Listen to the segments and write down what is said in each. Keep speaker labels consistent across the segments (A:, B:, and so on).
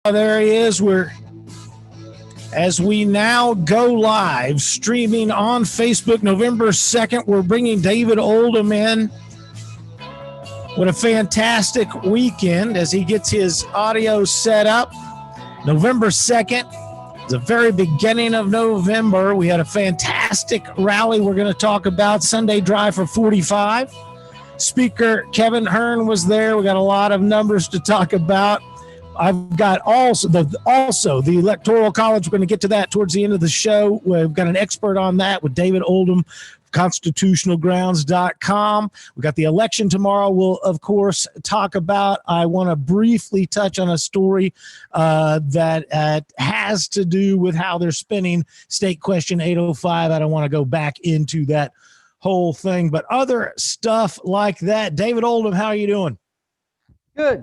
A: There he is. As we now go live streaming on Facebook November 2nd, we're bringing David Oldham in. What a fantastic weekend as he gets his audio set up. November 2nd, the very beginning of November, we had a fantastic rally we're going to talk about, Sunday Drive for 45. Speaker Kevin Hern was there. We got a lot of numbers to talk about. I've got also the Electoral College. We're going to get to that towards the end of the show. We've got an expert on that with David Oldham, constitutionalgrounds.com. We've got the election tomorrow. We'll, of course, talk about. I want to briefly touch on a story that has to do with how they're spinning State Question 805. I don't want to go back into that whole thing, but other stuff like that. David Oldham, how are you doing?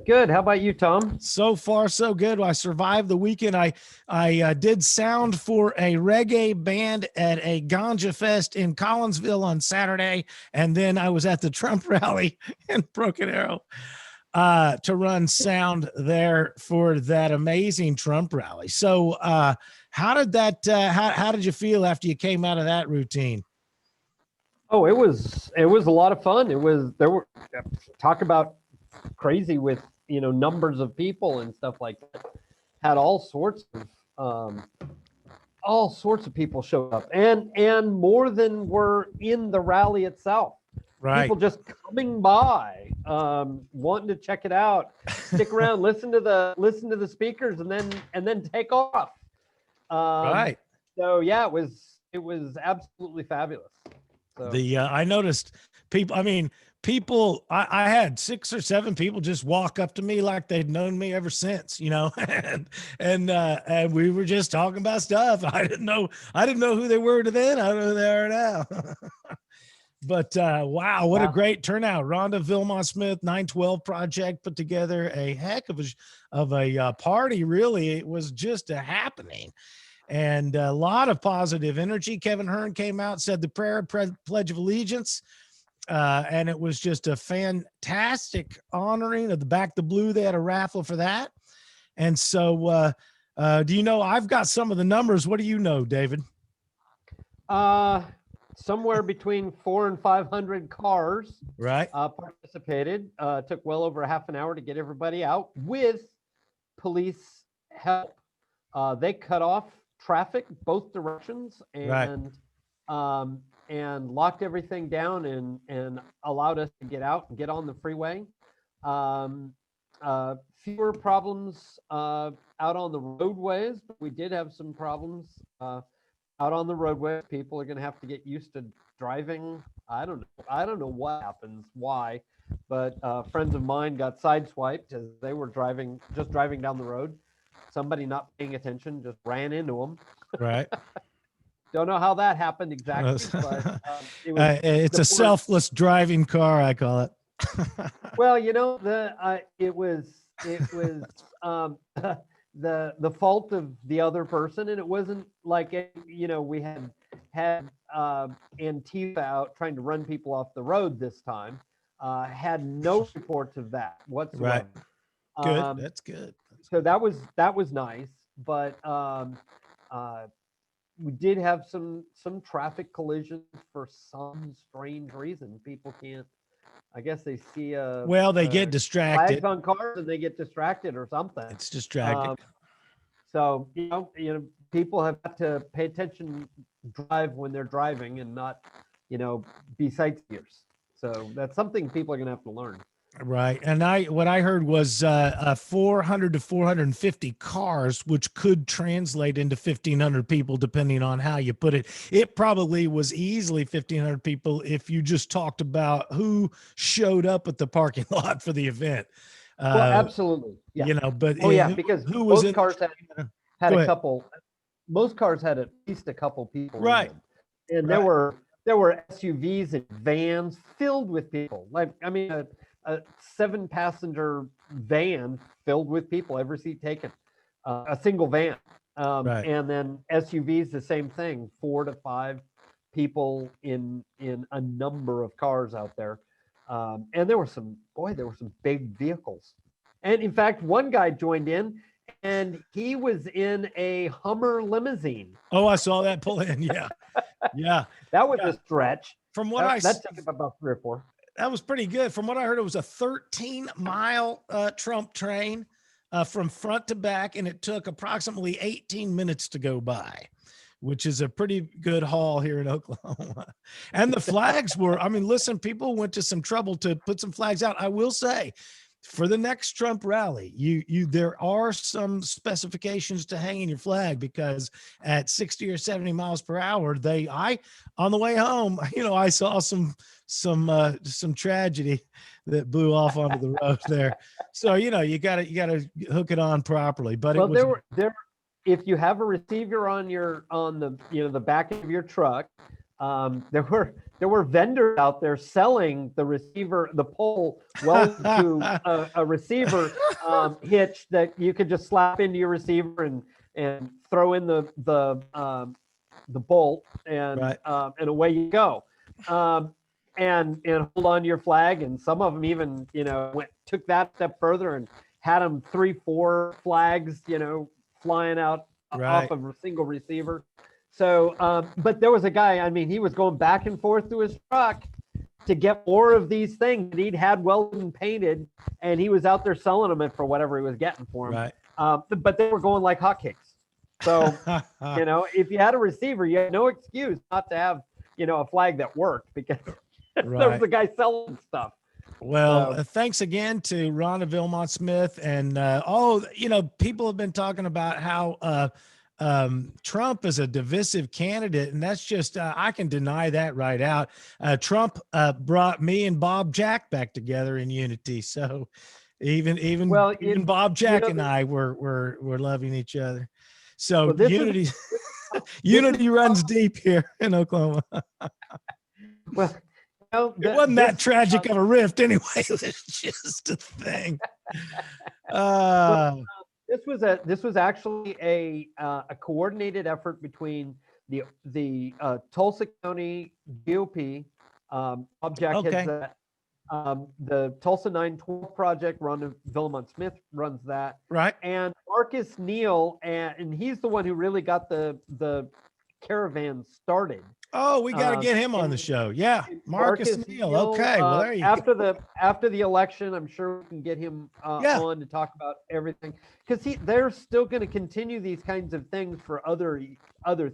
B: Good. How about you, Tom?
A: So far, so good. I survived the weekend. I did sound for a reggae band at a Ganja Fest in Collinsville on Saturday, and then I was at the Trump rally in Broken Arrow to run sound there for that amazing Trump rally. So, how did that? How did you feel after you came out of that routine?
B: Oh, it was a lot of fun. Talk about crazy with numbers of people and stuff like that. Had all sorts of people showed up, and more than were in the rally itself.
A: Right.
B: People just coming by, wanting to check it out, stick around, listen to the speakers, and then take off.
A: Right.
B: So yeah, it was absolutely fabulous. So.
A: I noticed people. I mean, I had 6 or 7 people just walk up to me like they'd known me ever since, and we were just talking about stuff. I didn't know who they were then. I don't know who they are now. But wow, what a great turnout. Rhonda Vilmont Smith, 912 Project put together a heck of a party. Really, it was just a happening. And a lot of positive energy. Kevin Hern came out, said the prayer, Pledge of Allegiance. And it was just a fantastic honoring of the Back the Blue. They had a raffle for that. And so do you know, I've got some of the numbers. What do you know, David?
B: Somewhere between 400 and 500 cars participated. Took well over a half an hour to get everybody out with police help. They cut off traffic both directions and locked everything down and allowed us to get out and get on the freeway. Fewer problems out on the roadways, but we did have some problems out on the roadways. People are going to have to get used to driving. I don't know what happens, why, but friends of mine got sideswiped as they were driving down the road. Somebody not paying attention just ran into them.
A: Right.
B: Don't know how that happened exactly, but
A: it's a selfless driving car, I call it.
B: Well, it was the fault of the other person, and it wasn't like we had Antifa out trying to run people off the road this time. Had no reports of that whatsoever.
A: Right. Good. That's good.
B: So that was nice, but we did have some traffic collisions for some strange reason. People can't. I guess they see
A: they get distracted
B: flags on cars and they get distracted or something.
A: It's distracting.
B: So people have got to pay attention, drive when they're driving, and not be sightseers. So that's something people are going to have to learn.
A: Right. And what I heard was 400 to 450 cars, which could translate into 1,500 people, depending on how you put it. It probably was easily 1,500 people if you just talked about who showed up at the parking lot for the event.
B: Well, absolutely. Yeah.
A: But
B: because most cars had a couple. Most cars had at least a couple people.
A: Right.
B: And there were SUVs and vans filled with people. A 7-passenger van filled with people, every seat taken, a single van. And then SUVs, the same thing, 4 to 5 people in a number of cars out there. And there were some big vehicles. And in fact, one guy joined in and he was in a Hummer limousine.
A: Oh, I saw that pull in. Yeah. Yeah.
B: That was a stretch.
A: From what
B: That took him about 3 or 4.
A: that was pretty good. From what I heard, it was a 13-mile Trump train from front to back, and it took approximately 18 minutes to go by, which is a pretty good haul here in Oklahoma. And the flags were, I mean, listen, people went to some trouble to put some flags out. I will say, for the next Trump rally, there are some specifications to hanging your flag, because at 60 or 70 miles per hour, on the way home, I saw some tragedy that blew off onto the road there. So, you gotta hook it on properly. But
B: there if you have a receiver on the back of your truck, there were vendors out there selling the receiver, the pole welded to a receiver hitch that you could just slap into your receiver and throw in the bolt, and
A: right.
B: And away you go. And hold on to your flag. And some of them even took that step further and had them 3-4 flags flying out off of a single receiver. So, but there was a guy, I mean, he was going back and forth to his truck to get more of these things that he'd had welded and painted, and he was out there selling them for whatever he was getting for them.
A: Right.
B: But they were going like hotcakes. So, if you had a receiver, you had no excuse not to have, a flag that worked, because there was a guy selling stuff.
A: Well, thanks again to Rhonda Vilmont Smith. And, people have been talking about how Trump is a divisive candidate. And that's just, I can deny that right out. Trump brought me and Bob Jack back together in unity. So even Bob Jack and I were loving each other. So unity, unity runs deep here in Oklahoma.
B: Well,
A: it wasn't that tragic of a rift anyway. It was just a thing.
B: This was actually a coordinated effort between the Tulsa County GOP. Bob Jack heads that. The Tulsa 912 project, Rhonda Vilmont Smith runs that.
A: Right.
B: And Marcus Neal, and he's the one who really got the caravan started.
A: Oh, we got to get him on the show. Yeah. Marcus Neal. Okay. Well, there you
B: go. After the election, I'm sure we can get him on to talk about everything, because they're still going to continue these kinds of things for other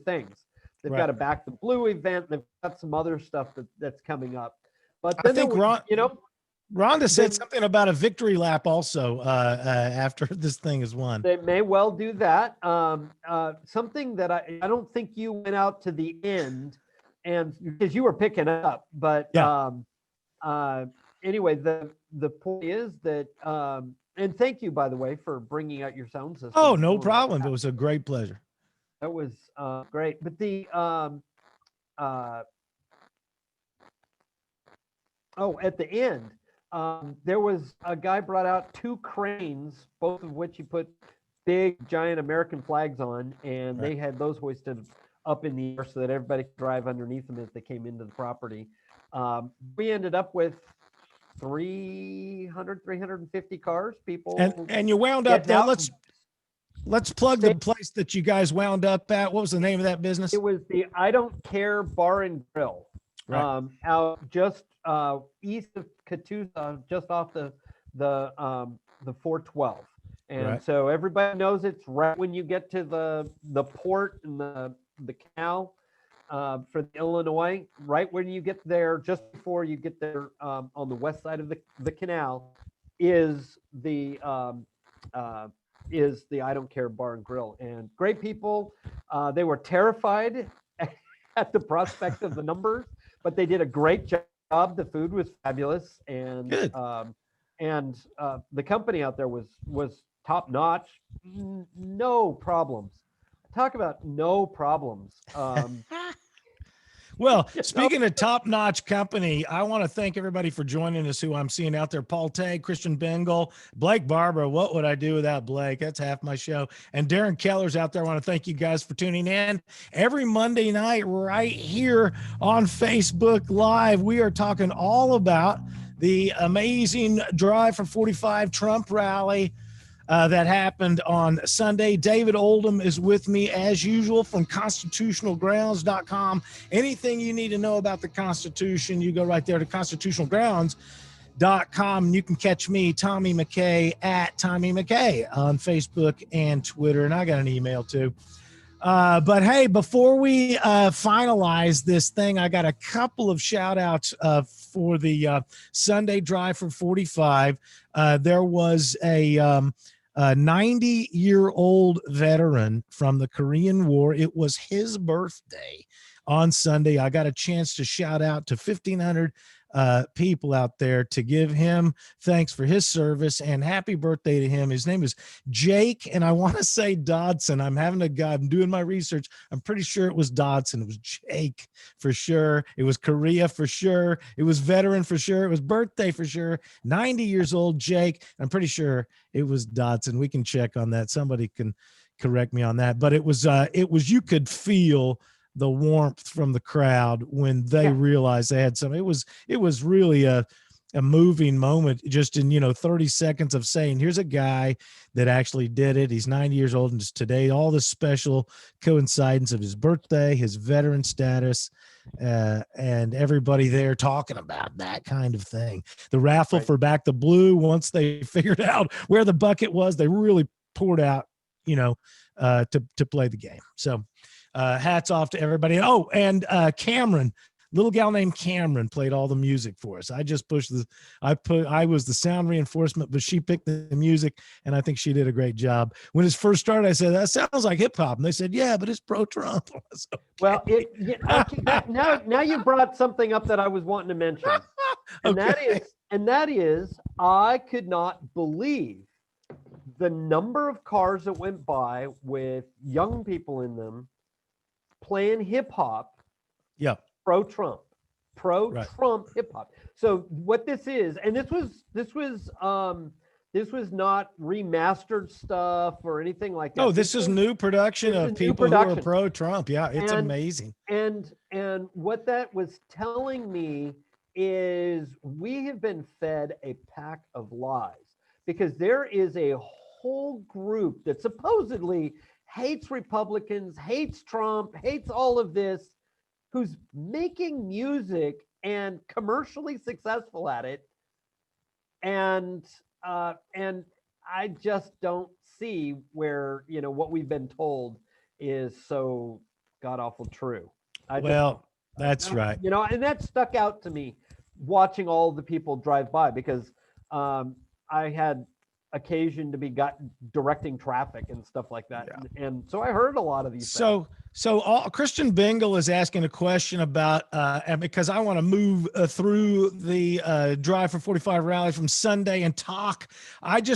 B: things. They've got a Back the Blue event. They've got some other stuff that's coming up. But then I think
A: Rhonda said something about a victory lap also after this thing is won.
B: They may well do that. Something that I don't think you went out to the end, and because you were picking up, but anyway, the point is that, and thank you, by the way, for bringing out your sound system.
A: Oh, no problem. It was a great pleasure.
B: That was great. But at the end, there was a guy brought out 2 cranes, both of which he put big, giant American flags on, and they had those hoisted up in the air so that everybody could drive underneath them as they came into the property. We ended up with 350 cars, people.
A: And you wound up there. Let's plug the place that you guys wound up at. What was the name of that business?
B: It was the I Don't Care Bar and Grill.
A: Right.
B: Out just east of Catoosa, just off the 412, and so everybody knows it's right when you get to the port and the canal for the Illinois. Right when you get there, just before you get there, on the west side of the canal, is the I Don't Care Bar and Grill, and great people. They were terrified at the prospect of the numbers, but they did a great job. The food was fabulous, and the company out there was top notch. No problems. Talk about no problems.
A: Well, speaking of top-notch company, I want to thank everybody for joining us who I'm seeing out there. Paul Tagg, Christian Bengal, Blake Barber. What would I do without Blake? That's half my show. And Darren Keller's out there. I want to thank you guys for tuning in. Every Monday night right here on Facebook Live, we are talking all about the amazing Drive for 45 Trump rally. that happened on Sunday. David Oldham is with me as usual from constitutionalgrounds.com. Anything you need to know about the Constitution, you go right there to constitutionalgrounds.com, and you can catch me, Tommy McCay, at Tommy McCay on Facebook and Twitter. And I got an email too. But hey, before we finalize this thing, I got a couple of shout outs for the Sunday Drive for 45. There was a 90-year-old veteran from the Korean War. It was his birthday on Sunday. I got a chance to shout out to 1,500 people out there to give him thanks for his service and happy birthday to him. His name is Jake, and I want to say Dodson. I'm doing my research. I'm pretty sure it was Dodson. It was Jake for sure. It was Korea for sure. It was veteran for sure. It was birthday for sure. 90 years old, Jake. I'm pretty sure it was Dodson. We can check on that. Somebody can correct me on that. But it was you could feel the warmth from the crowd when they realized they had something. It was really a moving moment, just in 30 seconds of saying, here's a guy that actually did it. He's 90 years old, and just today, all the special coincidence of his birthday, his veteran status, and everybody there talking about that kind of thing. The raffle for Back the Blue, once they figured out where the bucket was, they really poured out, to play the game. So hats off to everybody. Oh, and Cameron, little gal named Cameron, played all the music for us. I just I was the sound reinforcement, but she picked the music, and I think she did a great job. When it first started, I said, that sounds like hip hop. And they said, yeah, but it's pro-Trump. Okay.
B: Well, now you brought something up that I was wanting to mention. And that is, I could not believe the number of cars that went by with young people in them playing hip hop.
A: Yeah.
B: Pro-Trump hip hop. So what this is, and this was not remastered stuff or anything like that.
A: No, this is new production of people who are pro-Trump. Yeah, it's amazing.
B: And what that was telling me is we have been fed a pack of lies, because there is a whole group that supposedly hates Republicans, hates Trump, hates all of this, who's making music and commercially successful at it. And I just don't see where, what we've been told is so god awful true.
A: That's right.
B: And that stuck out to me watching all the people drive by, because I had occasion to be directing traffic and stuff like that. Yeah. And so I heard a lot of these things.
A: So Christian Bingle is asking a question about, because I want to move through the Drive for 45 rally from Sunday and talk. I do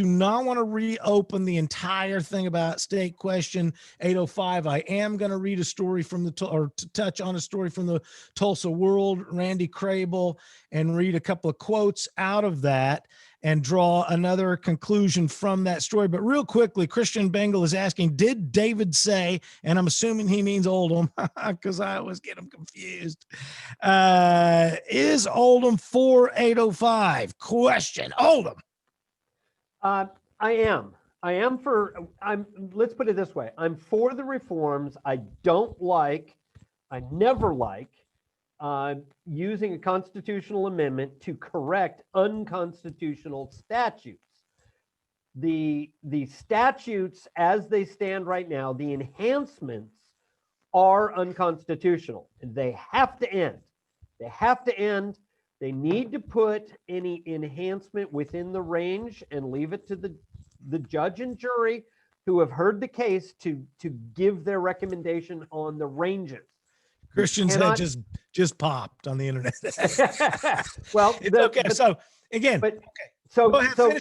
A: not want to reopen the entire thing about state question 805. I am going to read a story from touch on a story from the Tulsa World, Randy Crable, and read a couple of quotes out of that and draw another conclusion from that story. But real quickly, Christian Bengal is asking, did David say, and I'm assuming he means Oldham, because I always get him confused, is Oldham for 805? Question. Oldham.
B: I am. Let's put it this way. I'm for the reforms. I never like using a constitutional amendment to correct unconstitutional statutes. The statutes as they stand right now, the enhancements are unconstitutional, and they have to end. They need to put any enhancement within the range and leave it to the judge and jury who have heard the case to give their recommendation on the ranges.
A: Christian's head just popped on the internet.
B: Well,
A: it's okay. So again,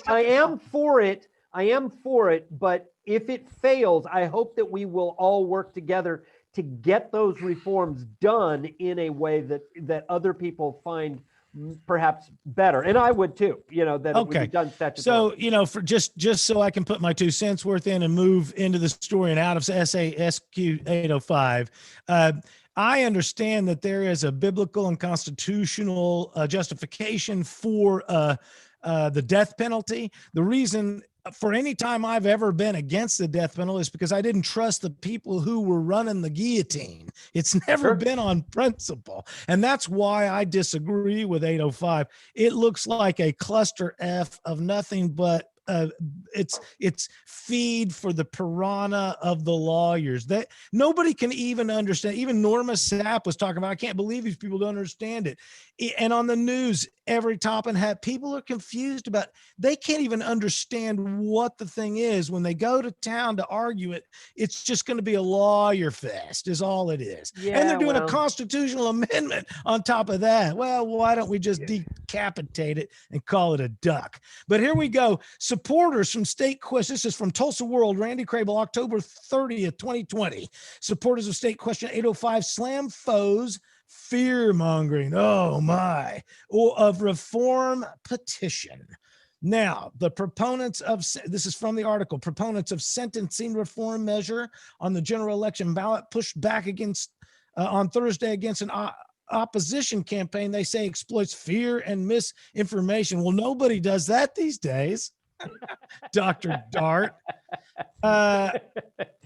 B: I am for it. But if it fails, I hope that we will all work together to get those reforms done in a way that other people find perhaps better, and I would too. That it would be done statutorily.
A: So for just so I can put my 2 cents worth in and move into the story and out of SASQ 805. I understand that there is a biblical and constitutional justification for the death penalty. The reason for any time I've ever been against the death penalty is because I didn't trust the people who were running the guillotine. It's never
B: Sure.
A: been on principle. And that's why I disagree with 805. It looks like a cluster F of nothing but it's feed for the piranha of the lawyers that nobody can even understand. Even Norma Sapp was talking about, I can't believe these people don't understand it. And on the news, every top and hat, people are confused about, they can't even understand what the thing is. When they go to town to argue it, it's just going to be a lawyer fest is all it is.
B: Yeah,
A: and they're doing
B: well,
A: a constitutional amendment on top of that. Well, why don't we just decapitate it and call it a duck? But here we go. Supporters from State Question. This is from Tulsa World, Randy Crable, October 30th, 2020. Supporters of State Question 805 slam foes fear mongering. Oh my. Or of reform petition. Now, the proponents of, this is from the article, proponents of sentencing reform measure on the general election ballot pushed back against on Thursday against an opposition campaign they say exploits fear and misinformation. Well, nobody does that these days. Dr. Dart.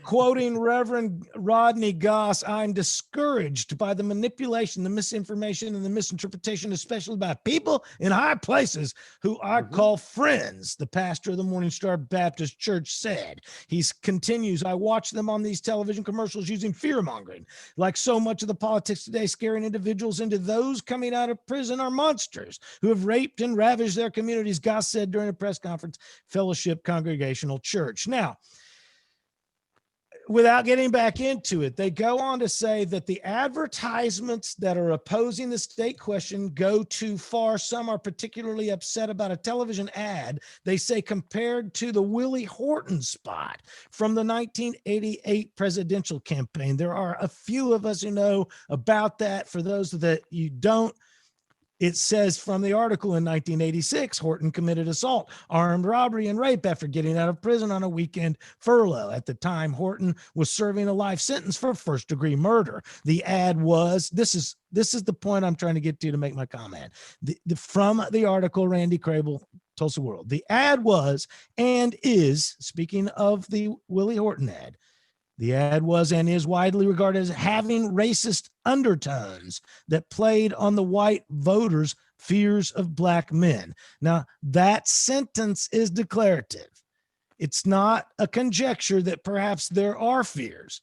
A: Quoting Reverend Rodney Goss, I'm discouraged by the manipulation, the misinformation, and the misinterpretation, especially by people in high places who I call friends, the pastor of the Morning Star Baptist Church said. He continues, I watch them on these television commercials using fear-mongering. Like so much of the politics today, scaring individuals into those coming out of prison are monsters who have raped and ravaged their communities, Goss said during a press conference, Fellowship Congregational Church. Now, without getting back into it, they go on to say that the advertisements that are opposing the state question go too far. Some are particularly upset about a television ad, they say, compared to the Willie Horton spot from the 1988 presidential campaign. There are a few of us who know about that. For those that you don't, it says from the article in 1986, Horton committed assault, armed robbery, and rape after getting out of prison on a weekend furlough. At the time, Horton was serving a life sentence for first-degree murder. The ad was, this is the point I'm trying to get to make my comment. From the article, Randy Crable, Tulsa World. The ad was and is, speaking of the Willie Horton ad, the ad was and is widely regarded as having racist undertones that played on the white voters' fears of black men. Now, that sentence is declarative. It's not a conjecture that perhaps there are fears.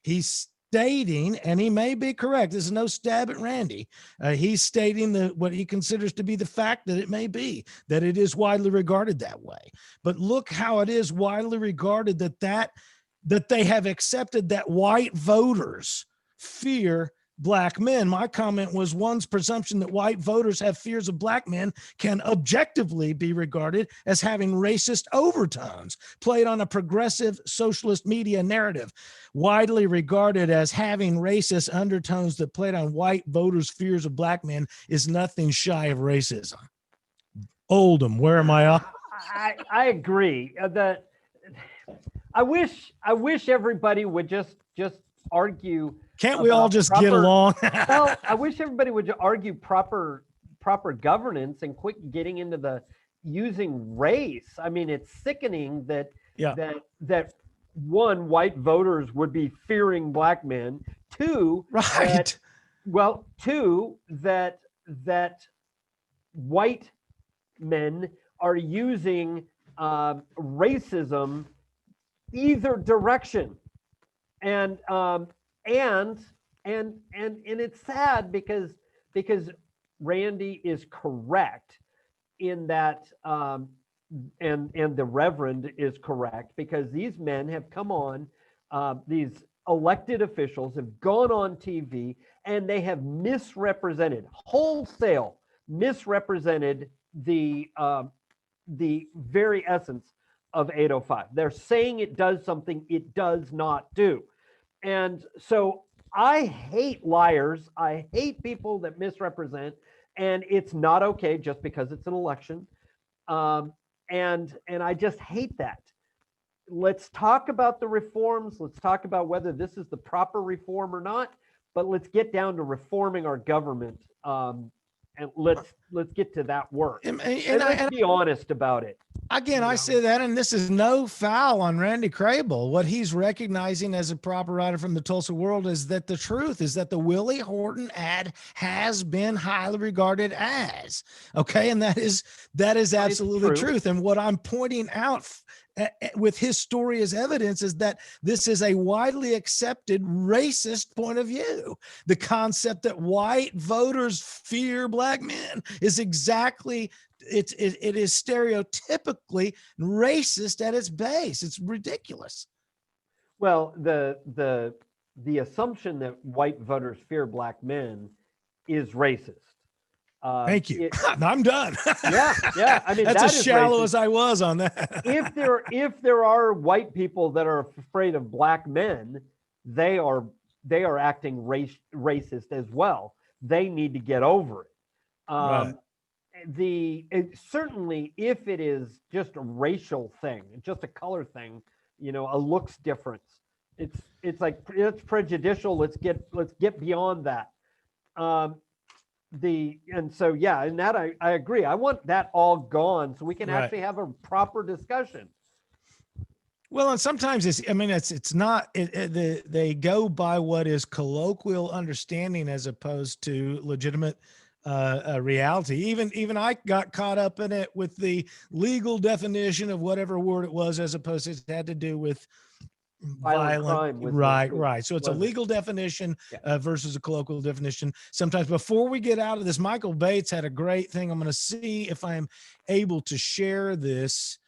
A: He's stating, and he may be correct, this is no stab at Randy, he's stating what he considers to be the fact that it may be, that it is widely regarded that way. But look how it is widely regarded that they have accepted that white voters fear black men. My comment was one's presumption that white voters have fears of black men can objectively be regarded as having racist overtones played on a progressive socialist media narrative. Widely regarded as having racist undertones that played on white voters' fears of black men is nothing shy of racism. Oldham, where am I?
B: I agree that I wish everybody would just argue.
A: Can't we all just get along?
B: Well, I wish everybody would argue proper governance and quit getting into the using race. I mean, it's sickening that one, white voters would be fearing black men. Two,
A: right.
B: Two, that white men are using racism either direction, and it's sad because Randy is correct in that, and the Reverend is correct, because these men have come on, these elected officials have gone on TV and they have wholesale misrepresented the very essence of 805. They're saying it does something it does not do. And so I hate liars. I hate people that misrepresent, and it's not okay just because it's an election. And I just hate that. Let's talk about the reforms. Let's talk about whether this is the proper reform or not, but let's get down to reforming our government. And let's get to that work. And let's be honest about it.
A: Again, I say that, and this is no foul on Randy Crable. What he's recognizing as a proper writer from the Tulsa World is that the truth is that the Willie Horton ad has been highly regarded as, okay, and that is absolutely
B: true.
A: truth. And what I'm pointing out with his story as evidence is that this is a widely accepted racist point of view. The concept that white voters fear black men is exactly. It is stereotypically racist at its base. It's ridiculous.
B: Well, the assumption that white voters fear black men is racist.
A: Thank you. I'm done.
B: Yeah. I mean,
A: that's
B: that
A: as shallow
B: racist.
A: as I was on that.
B: if there are white people that are afraid of black men, they are acting racist as well. They need to get over it.
A: Right.
B: Certainly, if it is just a racial thing, just a color thing, a looks difference, it's like it's prejudicial. Let's get beyond that. And that I agree. I want that all gone so we can actually have a proper discussion.
A: Well, and sometimes it's not. They go by what is colloquial understanding as opposed to legitimate reality. Even I got caught up in it with the legal definition of whatever word it was, as opposed to it had to do with violent crime. Right. So it's a legal definition versus a colloquial definition. Sometimes before we get out of this, Michael Bates had a great thing. I'm going to see if I'm able to share this.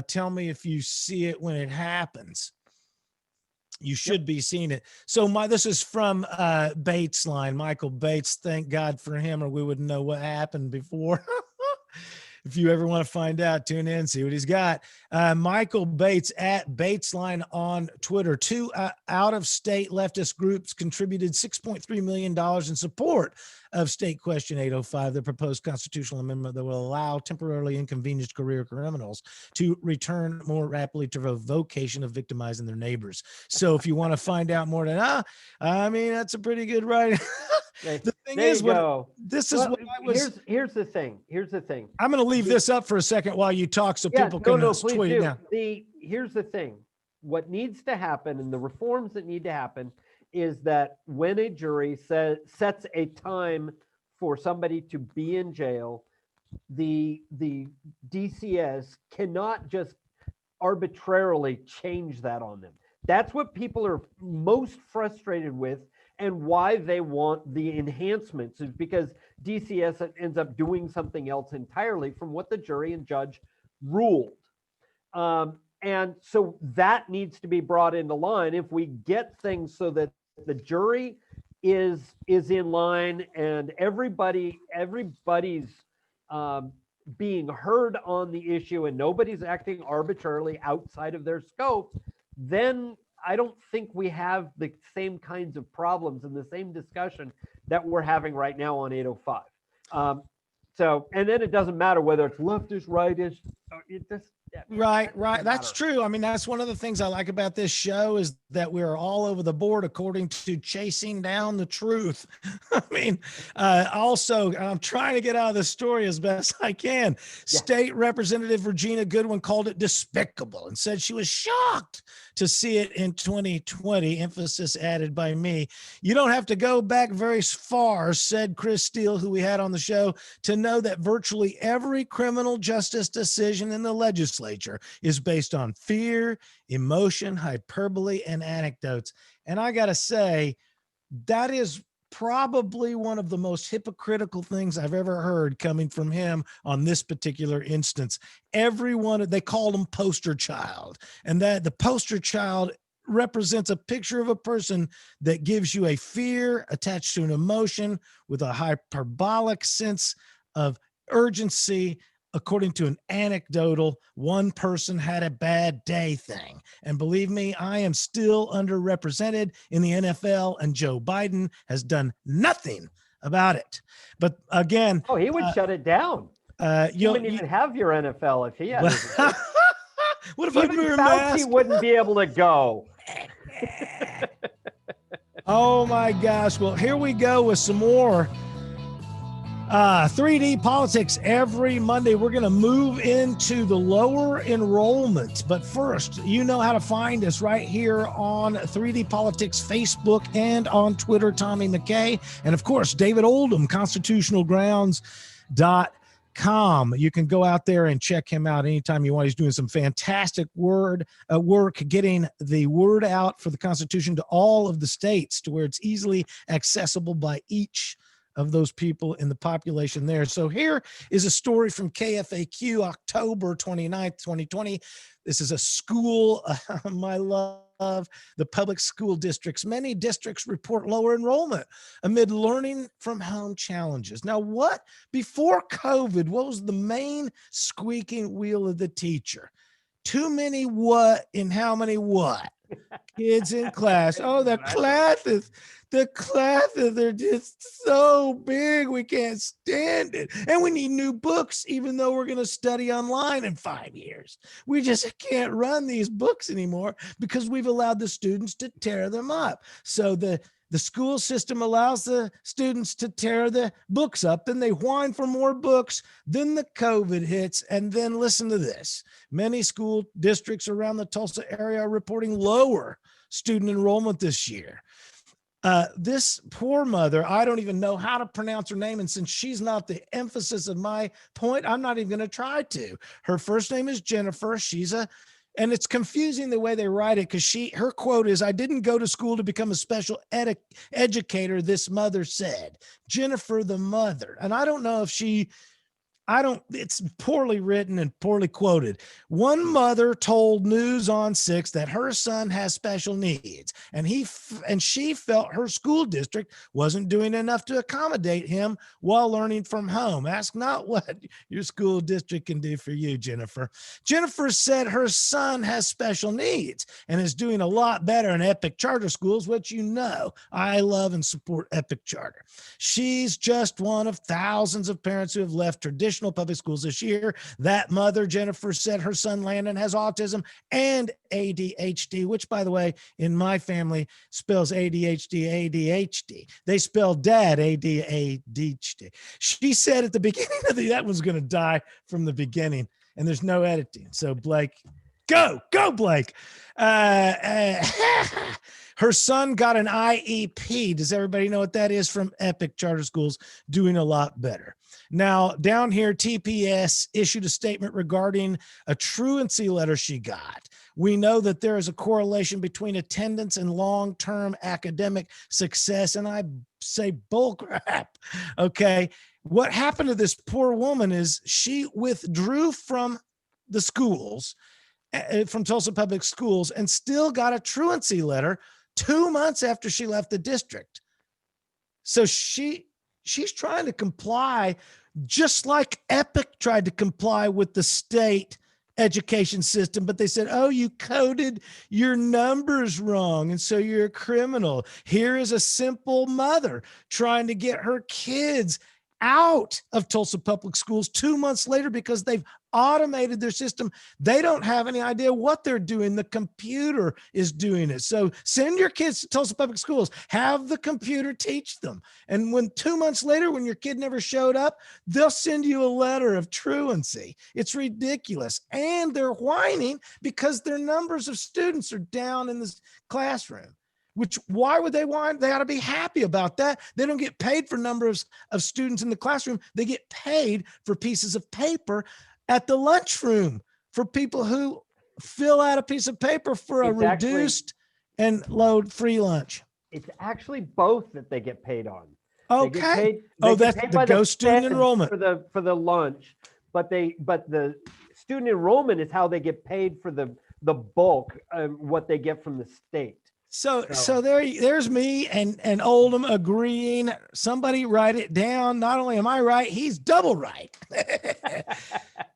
A: Tell me if you see it when it happens. You should be seeing it. So this is from Bates line, Michael Bates. Thank God for him, or we wouldn't know what happened before. If you ever want to find out, tune in, see what he's got. Michael Bates at Batesline on Twitter. 2 out-of-state leftist groups contributed $6.3 million in support of State Question 805, the proposed constitutional amendment that will allow temporarily inconvenienced career criminals to return more rapidly to the vocation of victimizing their neighbors. So if you want to find out more than that's a pretty good write. The thing is, this is what I was.
B: Here's the thing.
A: I'm going to leave this up for a second while you talk, so people can tweet it down.
B: Here's the thing. What needs to happen, and the reforms that need to happen, is that when a jury sets a time for somebody to be in jail, the DCS cannot just arbitrarily change that on them. That's what people are most frustrated with, and why they want the enhancements is because DCS ends up doing something else entirely from what the jury and judge ruled. And so that needs to be brought into line. If we get things so that the jury is in line and everybody's being heard on the issue and nobody's acting arbitrarily outside of their scope, then I don't think we have the same kinds of problems and the same discussion that we're having right now on 805. And then it doesn't matter whether it's leftist, rightish.
A: Right. That's true. I mean, that's one of the things I like about this show is that we're all over the board according to chasing down the truth. I mean, also, I'm trying to get out of the story as best I can. State Representative Regina Goodwin called it despicable and said she was shocked to see it in 2020, emphasis added by me. You don't have to go back very far, said Chris Steele, who we had on the show, to know that virtually every criminal justice decision in the legislature is based on fear, emotion, hyperbole, and anecdotes. And I got to say, that is probably one of the most hypocritical things I've ever heard coming from him on this particular instance. Everyone, they called him poster child, and that the poster child represents a picture of a person that gives you a fear attached to an emotion with a hyperbolic sense of urgency, according to an anecdotal one person had a bad day thing. And believe me, I am still underrepresented in the NFL, and Joe Biden has done nothing about it. But again,
B: he would shut it down. You wouldn't even have your NFL if he had.
A: What if I wear a mask?
B: He wouldn't be able to go.
A: Oh my gosh. Well, here we go with some more 3D politics every Monday. We're going to move into the lower enrollment. But first, you know how to find us right here on 3D Politics Facebook and on Twitter, Tommy McCay. And of course, David Oldham, constitutionalgrounds.com. You can go out there and check him out anytime you want. He's doing some fantastic work getting the word out for the Constitution to all of the states to where it's easily accessible by each of those people in the population there. So here is a story from KFAQ, October 29th, 2020. This is a school, my love, the public school districts. Many districts report lower enrollment amid learning from home challenges. Now, before COVID, what was the main squeaking wheel of the teacher? Too many what and how many what? Kids in class. Oh, the classes, they're just so big. We can't stand it. And we need new books, even though we're going to study online in 5 years. We just can't run these books anymore because we've allowed the students to tear them up. So the school system allows the students to tear the books up, then they whine for more books, then the COVID hits, and then listen to this. Many school districts around the Tulsa area are reporting lower student enrollment this year. This poor mother, I don't even know how to pronounce her name, and since she's not the emphasis of my point, I'm not even going to try to. Her first name is Jennifer. And it's confusing the way they write it because her quote is, "I didn't go to school to become a special educator," this mother said. Jennifer, the mother. And I don't know if it's poorly written and poorly quoted. One mother told News on 6 that her son has special needs, and she felt her school district wasn't doing enough to accommodate him while learning from home. Ask not what your school district can do for you, Jennifer. Jennifer said her son has special needs and is doing a lot better in Epic charter schools, which you know I love and support Epic charter. She's just one of thousands of parents who have left traditional public schools this year. That mother, Jennifer, said her son Landon has autism and ADHD, which, by the way, in my family spells ADHD. They spell dad ADHD. She said at the beginning of that one's going to die from the beginning, and there's no editing. So Blake, go Blake. Her son got an IEP. Does everybody know what that is? From Epic Charter Schools, doing a lot better. Now, down here, TPS issued a statement regarding a truancy letter she got. We know that there is a correlation between attendance and long-term academic success, and I say bullcrap. Okay, what happened to this poor woman is she withdrew from the schools, from Tulsa Public Schools, and still got a truancy letter 2 months after she left the district. So she's trying to comply, just like Epic tried to comply with the state education system, but they said, "Oh, you coded your numbers wrong, and so you're a criminal." Here is a simple mother trying to get her kids out of Tulsa Public Schools 2 months later because they've automated their system. They don't have any idea what they're doing. The computer is doing it. So send your kids to Tulsa Public Schools, have the computer teach them. And when 2 months later, when your kid never showed up, they'll send you a letter of truancy. It's ridiculous. And they're whining because their numbers of students are down in this classroom. Why would they whine? They ought to be happy about that. They don't get paid for numbers of students in the classroom. They get paid for pieces of paper at the lunchroom, for people who fill out a piece of paper for a reduced and load free lunch.
B: It's actually both that they get paid on.
A: Okay. That's the ghost student enrollment
B: for the lunch, but the student enrollment is how they get paid for the bulk of what they get from the state.
A: So there's me and Oldham agreeing. Somebody write it down. Not only am I right, he's double right.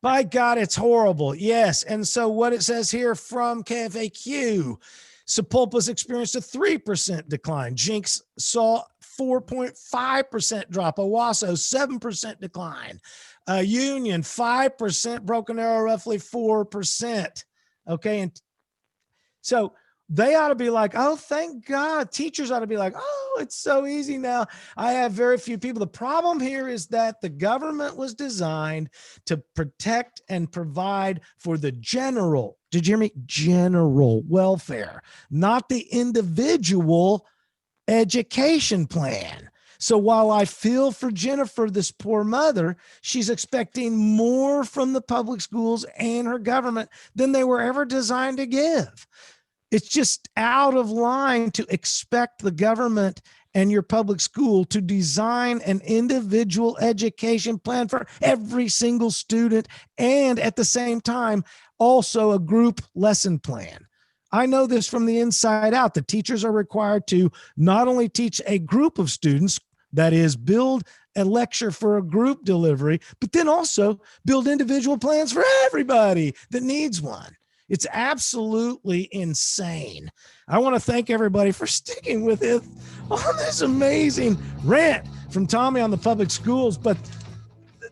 A: By God, it's horrible. Yes. And so what it says here from KFAQ, Sepulpa's experienced a 3% decline. Jinx saw 4.5% drop. Owasso, 7% decline. Union, 5%. Broken Arrow, roughly 4%. Okay. And so They ought to be like, oh, thank God. Teachers ought to be like, oh, it's so easy now. I have very few people. The problem here is that the government was designed to protect and provide for the general, did you hear me? General welfare, not the individual education plan. So while I feel for Jennifer, this poor mother, she's expecting more from the public schools and her government than they were ever designed to give. It's just out of line to expect the government and your public school to design an individual education plan for every single student, and at the same time, also a group lesson plan. I know this from the inside out. The teachers are required to not only teach a group of students, that is, build a lecture for a group delivery, but then also build individual plans for everybody that needs one. It's absolutely insane. I want to thank everybody for sticking with it on this amazing rant from Tommy on the public schools. But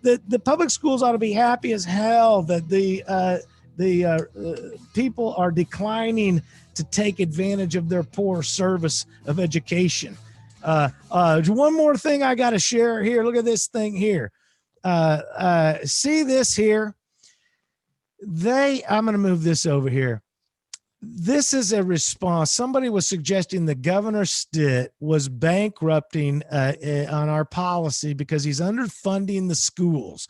A: the public schools ought to be happy as hell that the people are declining to take advantage of their poor service of education. One more thing I got to share here. Look at this thing here. See this here? I'm going to move this over here. This is a response. Somebody was suggesting that Governor Stitt was bankrupting on our policy because he's underfunding the schools.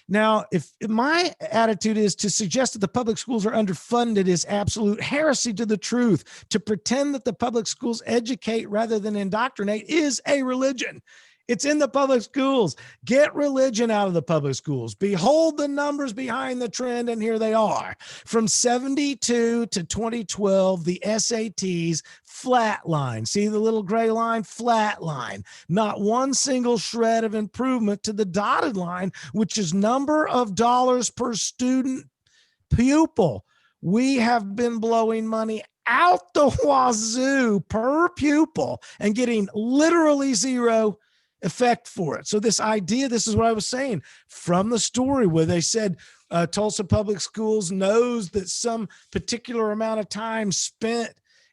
A: Now, if my attitude is to suggest that the public schools are underfunded is absolute heresy to the truth. To pretend that the public schools educate rather than indoctrinate is a religion. It's in the public schools. Get religion out of the public schools. Behold the numbers behind the trend, and here they are. From 72 to 2012, the SATs flatline. See the little gray line? Flatline. Not one single shred of improvement to the dotted line, which is number of dollars per student pupil. We have been blowing money out the wazoo per pupil and getting literally zero effect for it. So this idea, this is what I was saying from the story where they said Tulsa Public Schools knows that some particular amount of time spent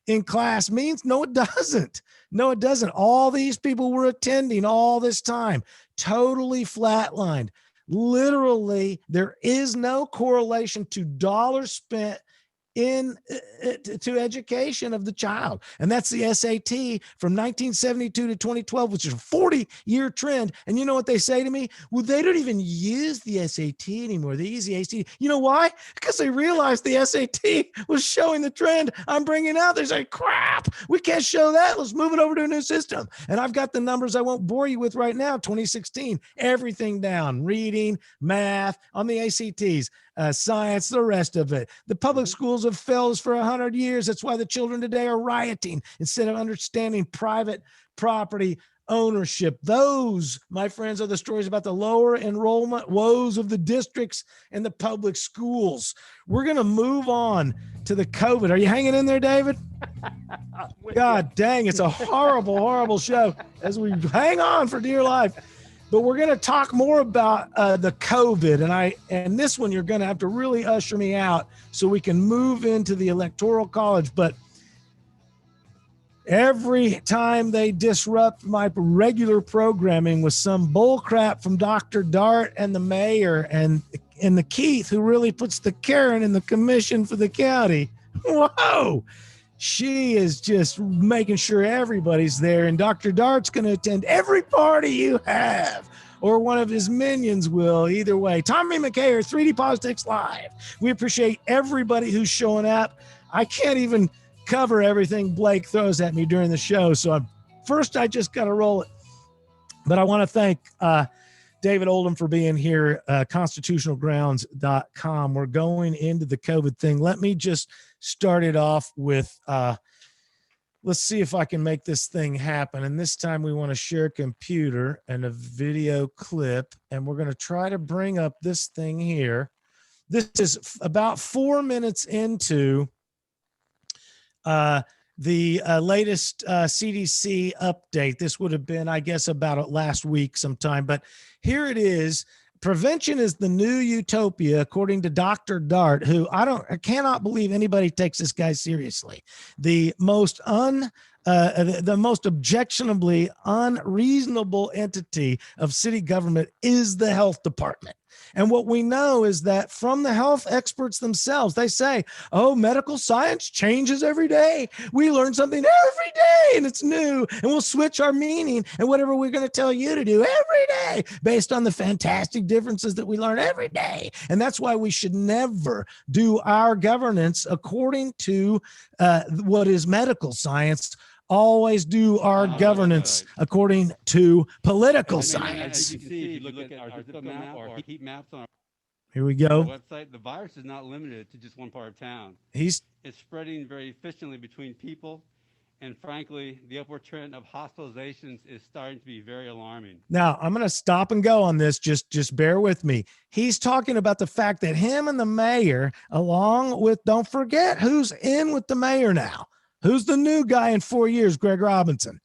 A: in class means no, it doesn't. No, it doesn't. All these people were attending all this time, totally flatlined. Literally, there is no correlation to dollars spent to education of the child. And that's the SAT from 1972 to 2012, which is a 40-year trend. And you know what they say to me? Well, they don't even use the SAT anymore. They use the ACT. You know why? Because they realized the SAT was showing the trend I'm bringing out. They say, crap, we can't show that. Let's move it over to a new system. And I've got the numbers I won't bore you with right now. 2016, everything down, reading, math on the ACTs. Science, the rest of it. The public schools have failed us for 100 years. That's why the children today are rioting instead of understanding private property ownership. Those, my friends, are the stories about the lower enrollment woes of the districts and the public schools. We're going to move on to the COVID. Are you hanging in there, David? God dang, it's a horrible, horrible show as we hang on for dear life. But we're going to talk more about the COVID, and this one you're going to have to really usher me out so we can move into the Electoral College. But every time they disrupt my regular programming with some bull crap from Dr. Dart and the mayor and the Keith, who really puts the Karen in the commission for the county, whoa! She is just making sure everybody's there, and Dr. Dart's going to attend every party you have, or one of his minions will. Either way, Tommy McCay or 3D Politics Live. We appreciate everybody who's showing up. I can't even cover everything Blake throws at me during the show, so I just got to roll it. But I want to thank David Oldham for being here, constitutionalgrounds.com. We're going into the COVID thing. Let me just start it off with, let's see if I can make this thing happen. And this time we want to share a computer and a video clip, and we're going to try to bring up this thing here. This is about 4 minutes into the latest CDC update. This would have been, I guess, about last week sometime, but here it is. prevention is the new utopia, according to Dr. Dart, who I cannot believe anybody takes this guy seriously. The most the most objectionably unreasonable entity of city government is the health department. And what we know is that from the health experts themselves, they say, oh, medical science changes every day. We learn something every day and it's new, and we'll switch our meaning and whatever we're going to tell you to do every day based on the fantastic differences that we learn every day. And that's why we should never do our governance according to what is medical science. Always do our governance according to political science.
C: As you can see, if you look at our zip map or heat maps on
A: Here we
C: our
A: go.
C: website, the virus is not limited to just one part of town.
A: It's
C: spreading very efficiently between people. And frankly, the upward trend of hospitalizations is starting to be very alarming.
A: Now, I'm going to stop and go on this. Just bear with me. He's talking about the fact that him and the mayor, along with, don't forget who's in with the mayor now. Who's the new guy in 4 years? Greg Robinson.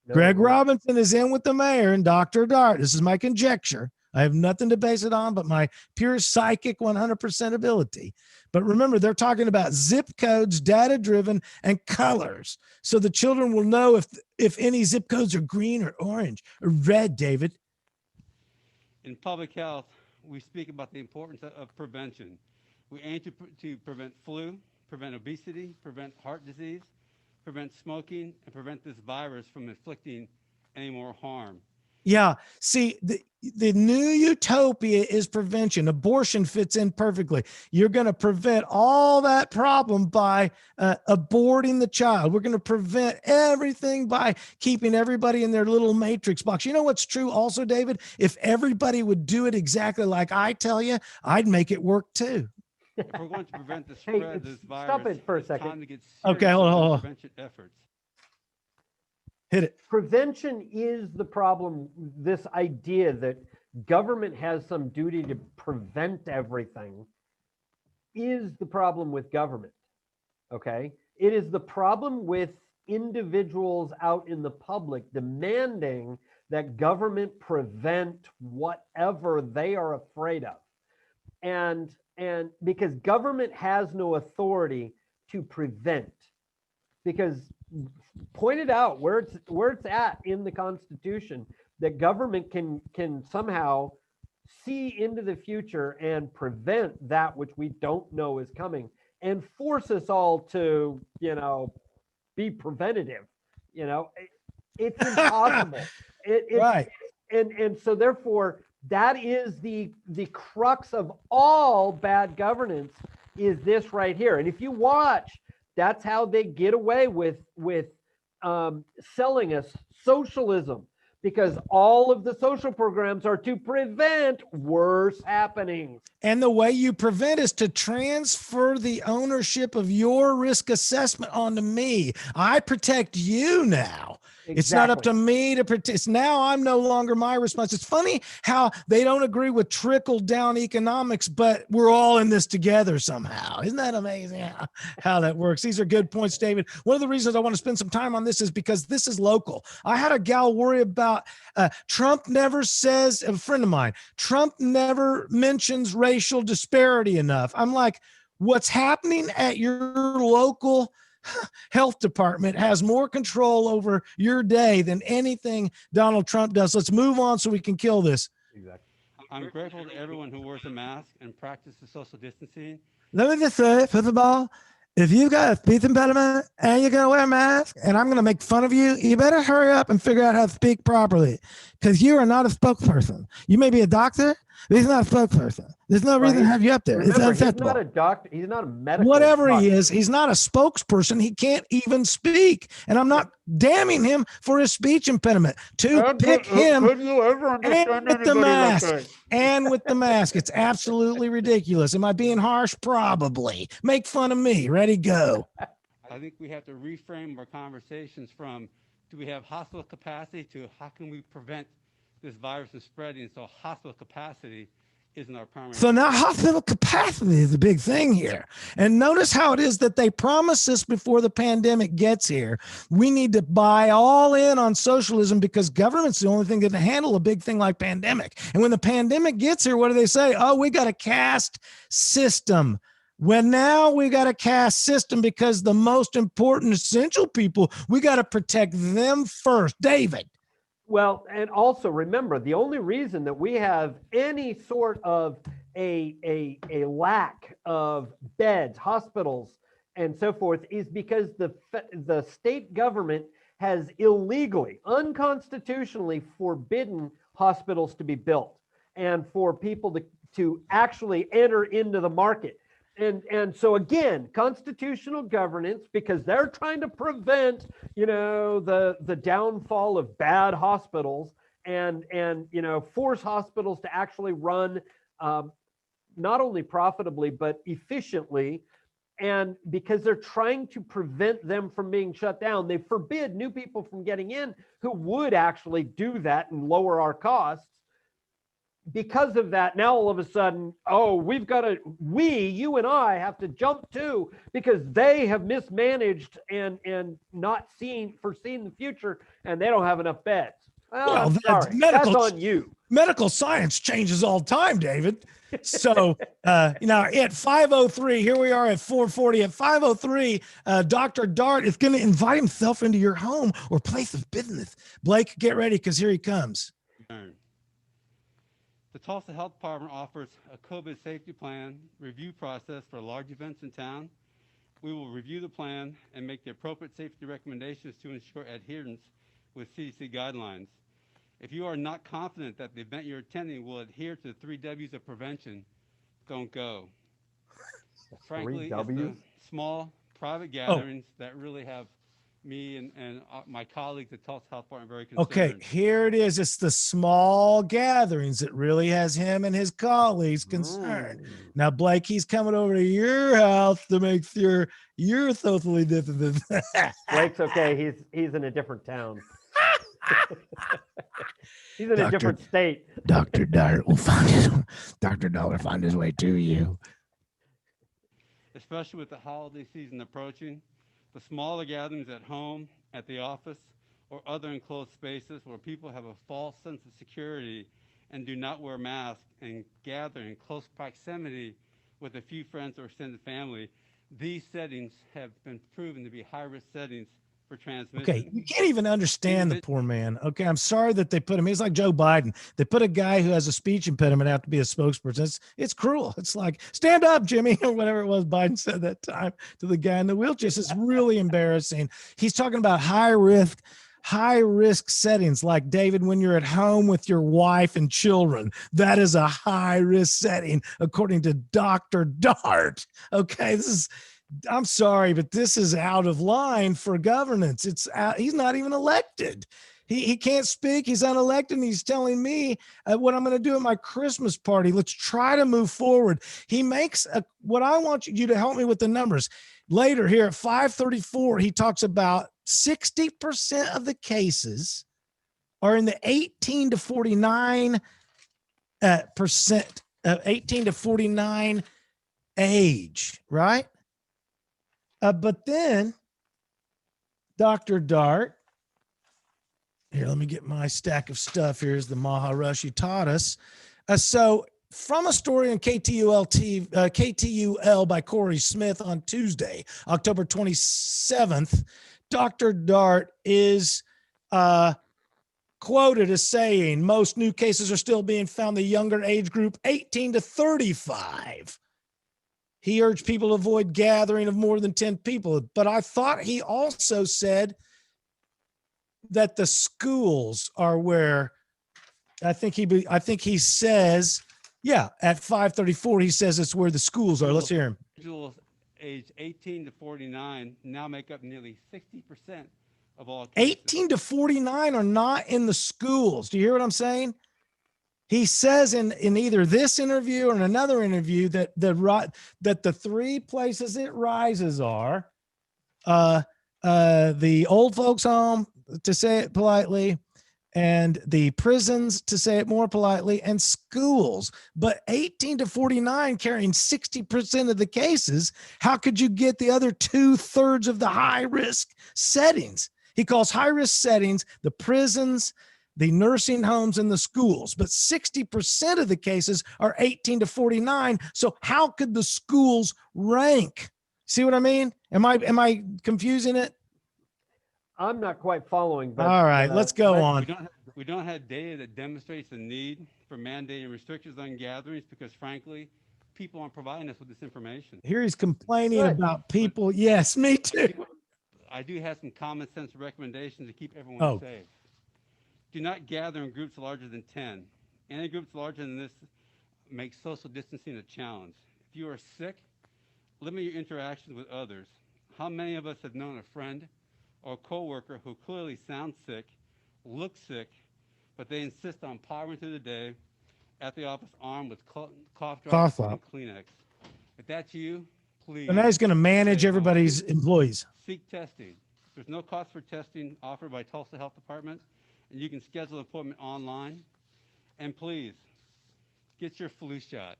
B: No,
A: Greg Robinson is in with the mayor and Dr. Dart. This is my conjecture. I have nothing to base it on but my pure psychic 100% ability. But remember, they're talking about zip codes, data-driven, and colors. So the children will know if any zip codes are green or orange or red, David.
C: In public health, we speak about the importance of prevention. We aim to prevent flu, prevent obesity, prevent heart disease, prevent smoking, and prevent this virus from inflicting any more harm.
A: Yeah. See, the new utopia is prevention. Abortion fits in perfectly. You're going to prevent all that problem by aborting the child. We're going to prevent everything by keeping everybody in their little matrix box. You know what's true also, David? If everybody would do it exactly like I tell you, I'd make it work too.
C: If we're going to prevent the spread of this virus,
B: stop it for a
C: it's
B: second.
C: time to get
A: Okay,
C: serious
A: hold
C: about
A: on.
C: prevention efforts.
A: Hit it.
B: Prevention is the problem. This idea that government has some duty to prevent everything is the problem with government. Okay. It is the problem with individuals out in the public demanding that government prevent whatever they are afraid of. And because government has no authority to prevent, because pointed out where it's at in the Constitution that government can somehow see into the future and prevent that which we don't know is coming and force us all to, be preventative. It's impossible.
A: Right.
B: And so therefore that is the crux of all bad governance is this right here. And if you watch, that's how they get away with selling us socialism, because all of the social programs are to prevent worse happenings.
A: And the way you prevent is to transfer the ownership of your risk assessment onto me. I protect you now.
B: Exactly.
A: It's not up to me to protect. Now I'm no longer my response. It's funny how they don't agree with trickle down economics, but we're all in this together somehow. Isn't that amazing how that works? These are good points, David. One of the reasons I want to spend some time on this is because this is local. I had a gal worry about Trump never says, a friend of mine, Trump never mentions racial disparity enough. I'm like, what's happening at your local health department has more control over your day than anything Donald Trump does. Let's move on so we can kill this.
B: Exactly.
C: I'm grateful to everyone who wears a mask and practices social distancing.
A: Let me just say, first of all, if you've got a speech impediment and you're going to wear a mask and I'm going to make fun of you, you better hurry up and figure out how to speak properly, because you are not a spokesperson. You may be a doctor, but he's not a spokesperson. There's no reason to have you up there.
B: Remember,
A: it's unacceptable.
B: he's not a doctor. He's not a medical
A: Whatever
B: doctor.
A: he is, he's not a spokesperson. He can't even speak. And I'm not damning him for his speech impediment. To pick him
D: Could you ever understand
A: and with the
D: anybody
A: mask.
D: like that?
A: And with the mask. It's absolutely ridiculous. Am I being harsh? Probably. Make fun of me. Ready, go.
C: I think we have to reframe our conversations from, do we have hospital capacity, to how can we prevent this virus from spreading? So hospital capacity isn't our primary.
A: So now hospital capacity is the big thing here. And notice how it is that they promise us before the pandemic gets here. We need to buy all in on socialism because government's the only thing that can handle a big thing like pandemic. And when the pandemic gets here, what do they say? Oh, we got a caste system. Well, now we got a caste system because the most important essential people, we got to protect them first. David.
B: Well, and also remember, the only reason that we have any sort of a lack of beds, hospitals, and so forth is because the state government has illegally, unconstitutionally forbidden hospitals to be built and for people to actually enter into the market. And so again, constitutional governance, because they're trying to prevent, the downfall of bad hospitals and force hospitals to actually run not only profitably, but efficiently. And because they're trying to prevent them from being shut down, they forbid new people from getting in who would actually do that and lower our costs. Because of that, now all of a sudden, you and I have to jump too because they have mismanaged and not foreseen the future and they don't have enough beds. Well, I'm sorry. That's on you.
A: Medical science changes all the time, David. So now at 5:03, here we are at 4:40. At 5:03, Dr. Dart is going to invite himself into your home or place of business. Blake, get ready because here he comes.
C: The Tulsa Health Department offers a COVID safety plan review process for large events in town. We will review the plan and make the appropriate safety recommendations to ensure adherence with CDC guidelines. If you are not confident that the event you're attending will adhere to the 3 W's of prevention, don't go. Frankly, it's the small private gatherings that really have me and my colleagues at Tulsa Health Department very concerned.
A: Okay, here it is. It's the small gatherings that really has him and his colleagues concerned. Now, Blake, he's coming over to your house to make sure you're socially distanced.
B: Blake's okay. He's in a different town. He's in a different state.
A: Dr. Dart will find his way to you.
C: Especially with the holiday season approaching, the smaller gatherings at home, at the office, or other enclosed spaces where people have a false sense of security and do not wear masks and gather in close proximity with a few friends or extended family, these settings have been proven to be high-risk settings for transmission.
A: Okay, you can't even understand the poor man. Okay, I'm sorry that they put him. He's like Joe Biden. They put a guy who has a speech impediment out to be a spokesperson. It's cruel. It's like, stand up, Jimmy, or whatever it was Biden said that time to the guy in the wheelchair. It's really embarrassing. He's talking about high risk settings, like, David, when you're at home with your wife and children, that is a high risk setting, according to Dr. Dart. Okay, I'm sorry, but this is out of line for governance. He's not even elected. He can't speak. He's unelected. And he's telling me what I'm going to do at my Christmas party. Let's try to move forward. He makes what I want you to help me with the numbers. Later here at 5:34, he talks about 60% of the cases are in the 18 to 49 age, right? But then Dr. Dart, here, let me get my stack of stuff. Here's the Maharashi taught us. So from a story on KTUL by Corey Smith on Tuesday, October 27th, Dr. Dart is quoted as saying, most new cases are still being found in the younger age group, 18 to 35. He urged people to avoid gathering of more than 10 people. But I thought he also said that the schools are where I think he says, yeah, at 5:34, he says it's where the schools are. Let's hear him.
C: Individuals aged 18 to 49 now make up nearly 60% of all cases. 18
A: to 49 are not in the schools. Do you hear what I'm saying? He says in either this interview or in another interview that the 3 places it rises are the old folks home, to say it politely, and the prisons, to say it more politely, and schools. But 18 to 49 carrying 60% of the cases. How could you get the other 2/3 of the high risk settings? He calls high risk settings the prisons, the nursing homes, and the schools. But 60% of the cases are 18 to 49. So how could the schools rank? See what I mean? Am I confusing it?
B: I'm not quite following, but
A: All right, let's go on.
C: We don't have data that demonstrates the need for mandating restrictions on gatherings because, frankly, people aren't providing us with this information.
A: Here he's complaining
B: Good.
A: about people. Yes, me too.
C: I do have some common sense recommendations to keep everyone safe. Do not gather in groups larger than 10. Any groups larger than this make social distancing a challenge. If you are sick, limit your interactions with others. How many of us have known a friend or a coworker who clearly sounds sick, looks sick, but they insist on powering through the day at the office armed with cough drops and Kleenex? If that's you, please.
A: And now he's going to manage everybody's employees.
C: Seek testing. There's no cost for testing offered by Tulsa Health Department, and you can schedule an appointment online. And please, get your flu shot.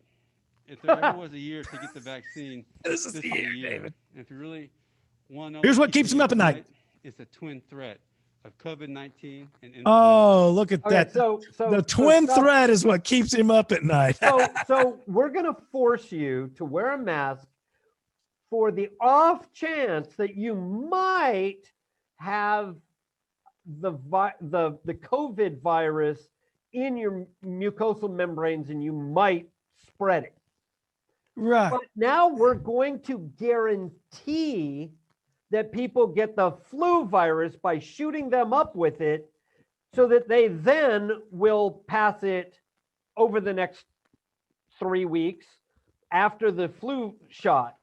C: If there ever was a year to get the vaccine,
A: this is the year, David.
C: And if you really want to know,
A: Here's what keeps him up at night.
C: It's a twin threat of COVID-19 and influenza.
A: Oh, look at
B: okay,
A: that.
B: so
A: The twin threat is what keeps him up at night.
B: so we're going to force you to wear a mask for the off chance that you might have the COVID virus in your mucosal membranes and you might spread it.
A: Right.
B: But now we're going to guarantee that people get the flu virus by shooting them up with it so that they then will pass it over the next 3 weeks after the flu shot.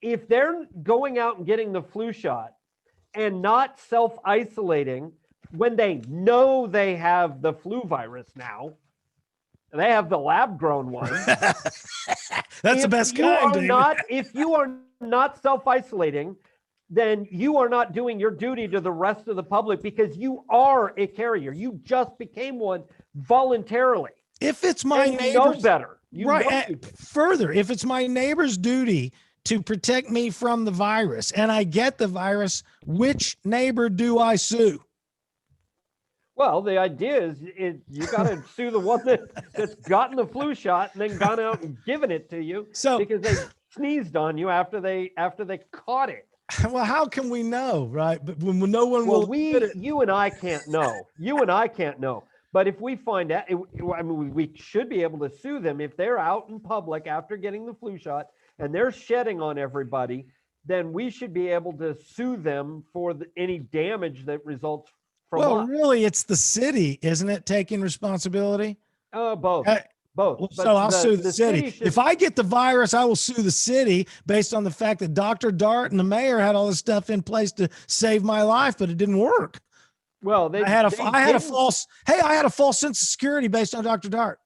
B: If they're going out and getting the flu shot and not self-isolating when they know they have the flu virus now, they have the lab-grown one.
A: That's the best kind, David.
B: If you are not self-isolating, then you are not doing your duty to the rest of the public because you are a carrier. You just became one voluntarily.
A: If it's my
B: and you
A: neighbor's,
B: know better. You
A: right.
B: know you do.
A: Further, if it's my neighbor's duty to protect me from the virus and I get the virus, which neighbor do I sue?
B: Well, the idea is you got to sue the one that's gotten the flu shot and then gone out and given it to you because they sneezed on you after they caught it.
A: Well, how can we know, right? But when no one will.
B: You and I can't know. You and I can't know. But if we find out, I mean, we should be able to sue them if they're out in public after getting the flu shot and they're shedding on everybody. Then we should be able to sue them for any damage that results from.
A: Well, really, it's the city, isn't it, taking responsibility?
B: Both. Both.
A: So I'll sue the city. If I get the virus, I will sue the city based on the fact that Dr. Dart and the mayor had all this stuff in place to save my life, but it didn't work.
B: Well,
A: I had a false sense of security based on Dr. Dart.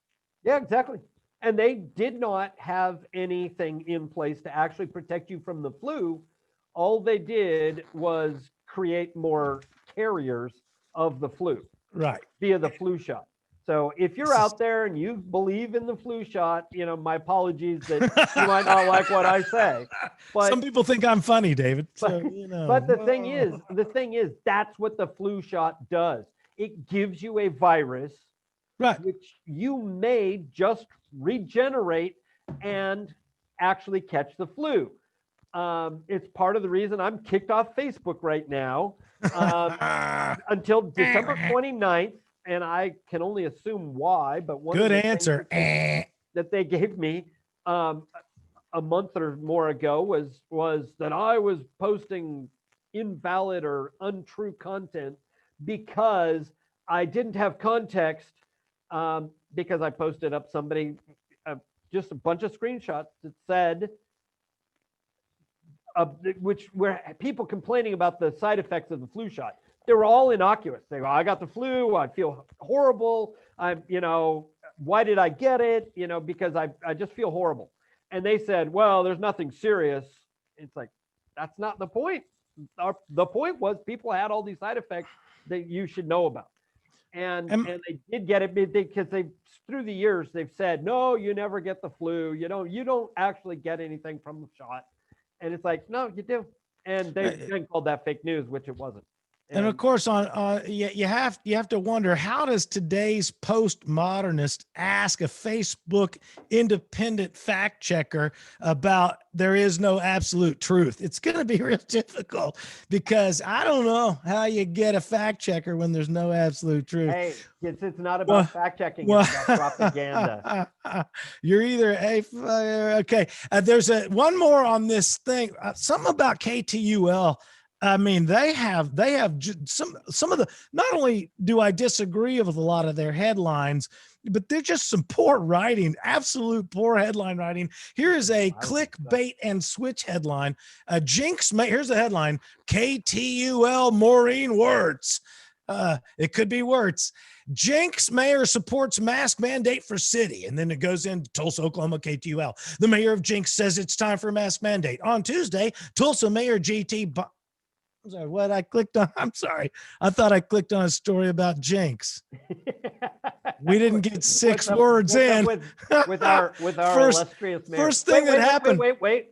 B: Yeah, exactly. And they did not have anything in place to actually protect you from the flu. All they did was create more carriers of the flu.
A: Right.
B: Via the flu shot. So if you're out there and you believe in the flu shot, my apologies that you might not like what I say. But
A: some people think I'm funny, David. So,
B: but the thing is, that's what the flu shot does. It gives you a virus,
A: right,
B: which you may just regenerate and actually catch the flu. It's part of the reason I'm kicked off Facebook right now until December 29th. And I can only assume why, but one
A: good answer
B: that they gave me a month or more ago was that I was posting invalid or untrue content because I didn't have context because I posted up just a bunch of screenshots that said which were people complaining about the side effects of the flu shot. They were all innocuous. They go, I got the flu. I feel horrible. Why did I get it? Because I just feel horrible. And they said, well, there's nothing serious. It's like, that's not the point. The point was people had all these side effects that you should know about. And
A: Am-
B: they did get it because they through the years they've said, no, you never get the flu. You don't actually get anything from the shot. And it's like, no, you do. And they then called that fake news, which it wasn't.
A: And of course, you have to wonder, how does today's postmodernist ask a Facebook independent fact checker about there is no absolute truth? It's going to be real difficult, because I don't know how you get a fact checker when there's no absolute truth.
B: Hey, it's not about fact checking; it's about propaganda.
A: You're either okay. There's one more on this thing. Something about KTUL. I mean, they have some of the, not only do I disagree with a lot of their headlines, but they're just some poor writing, absolute poor headline writing. Here is a clickbait and switch headline. Here's the headline: KTUL Maureen Wirtz. It could be Wirtz. Jenks mayor supports mask mandate for city. And then it goes into Tulsa, Oklahoma, KTUL. The mayor of Jenks says it's time for a mask mandate. On Tuesday, Tulsa Mayor GT. I'm sorry, what I clicked on? I'm sorry. I thought I clicked on a story about Jenks. We didn't get six words in.
B: With our illustrious mayor.
A: First thing that happened.
B: Wait.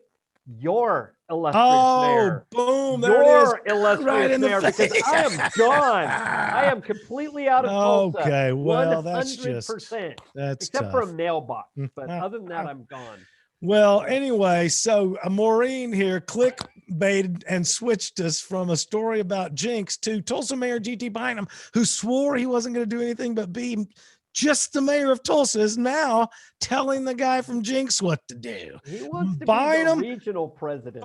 B: Your illustrious mayor.
A: Boom. There it is.
B: Your illustrious
A: Right
B: mayor, because I am done. I am completely out of Tulsa.
A: Okay, well, that's
B: 100%.
A: That's
B: except
A: tough.
B: for a mailbox. But other than that, I'm gone.
A: Well, anyway, so Maureen here clickbaited and switched us from a story about Jenks to Tulsa Mayor G.T. Bynum, who swore he wasn't going to do anything but be just the mayor of Tulsa, is now telling the guy from Jenks what to do.
B: He wants to
A: Bynum,
B: be the regional president.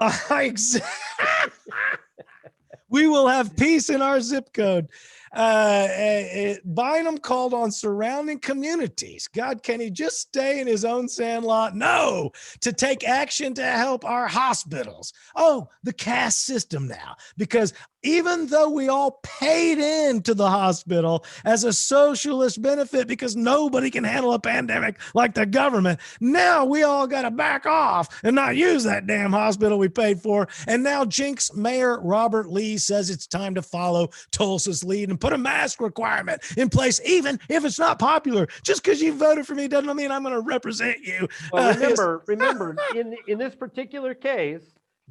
A: We will have peace in our zip code. Bynum called on surrounding communities. God, can he just stay in his own sandlot? No, to take action to help our hospitals. Oh, the caste system now, because even though we all paid into the hospital as a socialist benefit because nobody can handle a pandemic like the government, now we all got to back off and not use that damn hospital we paid for. And now Jenks Mayor Robert Lee says it's time to follow Tulsa's lead and put a mask requirement in place, even if it's not popular. Just because you voted for me doesn't mean I'm going to represent you.
B: Well, remember, in this particular case,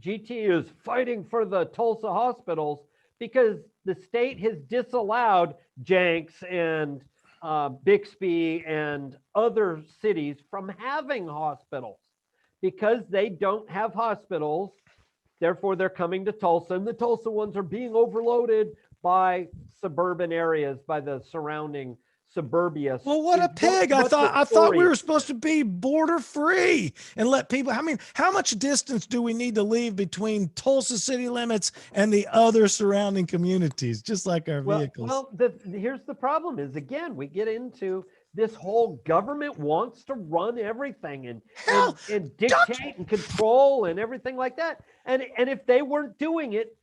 B: GT is fighting for the Tulsa hospitals because the state has disallowed Jenks and Bixby and other cities from having hospitals because they don't have hospitals. Therefore, they're coming to Tulsa, and the Tulsa ones are being overloaded by suburban areas, by the surrounding suburbia.
A: Well, what a pig. I thought we were supposed to be border free and let people, how much distance do we need to leave between Tulsa city limits and the other surrounding communities, just like our vehicles?
B: Well, here's the problem is, again, we get into this whole government wants to run everything and dictate and control and everything like that. And if they weren't doing it,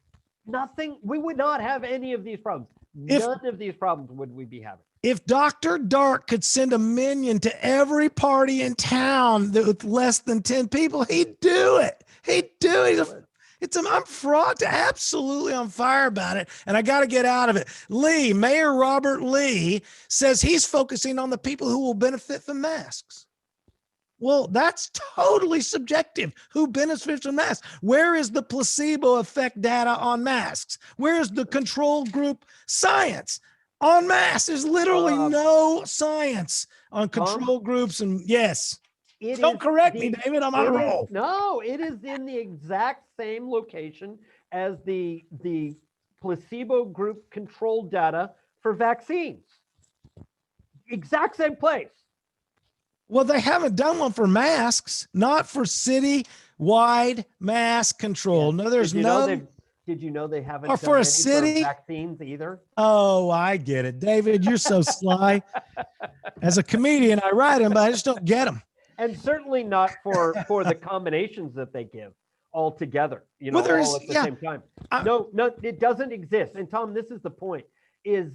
B: we would not have any of these problems. None of these problems would we be having.
A: If Dr. Dark could send a minion to every party in town with less than 10 people, he'd do it. He'd do it. I'm absolutely on fire about it, and I got to get out of it. Mayor Robert Lee says he's focusing on the people who will benefit from masks. Well, that's totally subjective. Who benefits from masks? Where is the placebo effect data on masks? Where is the control group science on masks? There's literally no science on control groups. And yes, don't correct me, David. I'm on a roll.
B: No, it is in the exact same location as the placebo group control data for vaccines. Exact same place.
A: Well, they haven't done one for masks, not for city-wide mask control. Yeah. No, there's no.
B: Did you know they haven't
A: done for a city
B: for vaccines either?
A: Oh, I get it, David. You're so sly. As a comedian, I write them, but I just don't get them.
B: And certainly not for the combinations that they give all together. All at the same time. No, it doesn't exist. And Tom, this is the point: is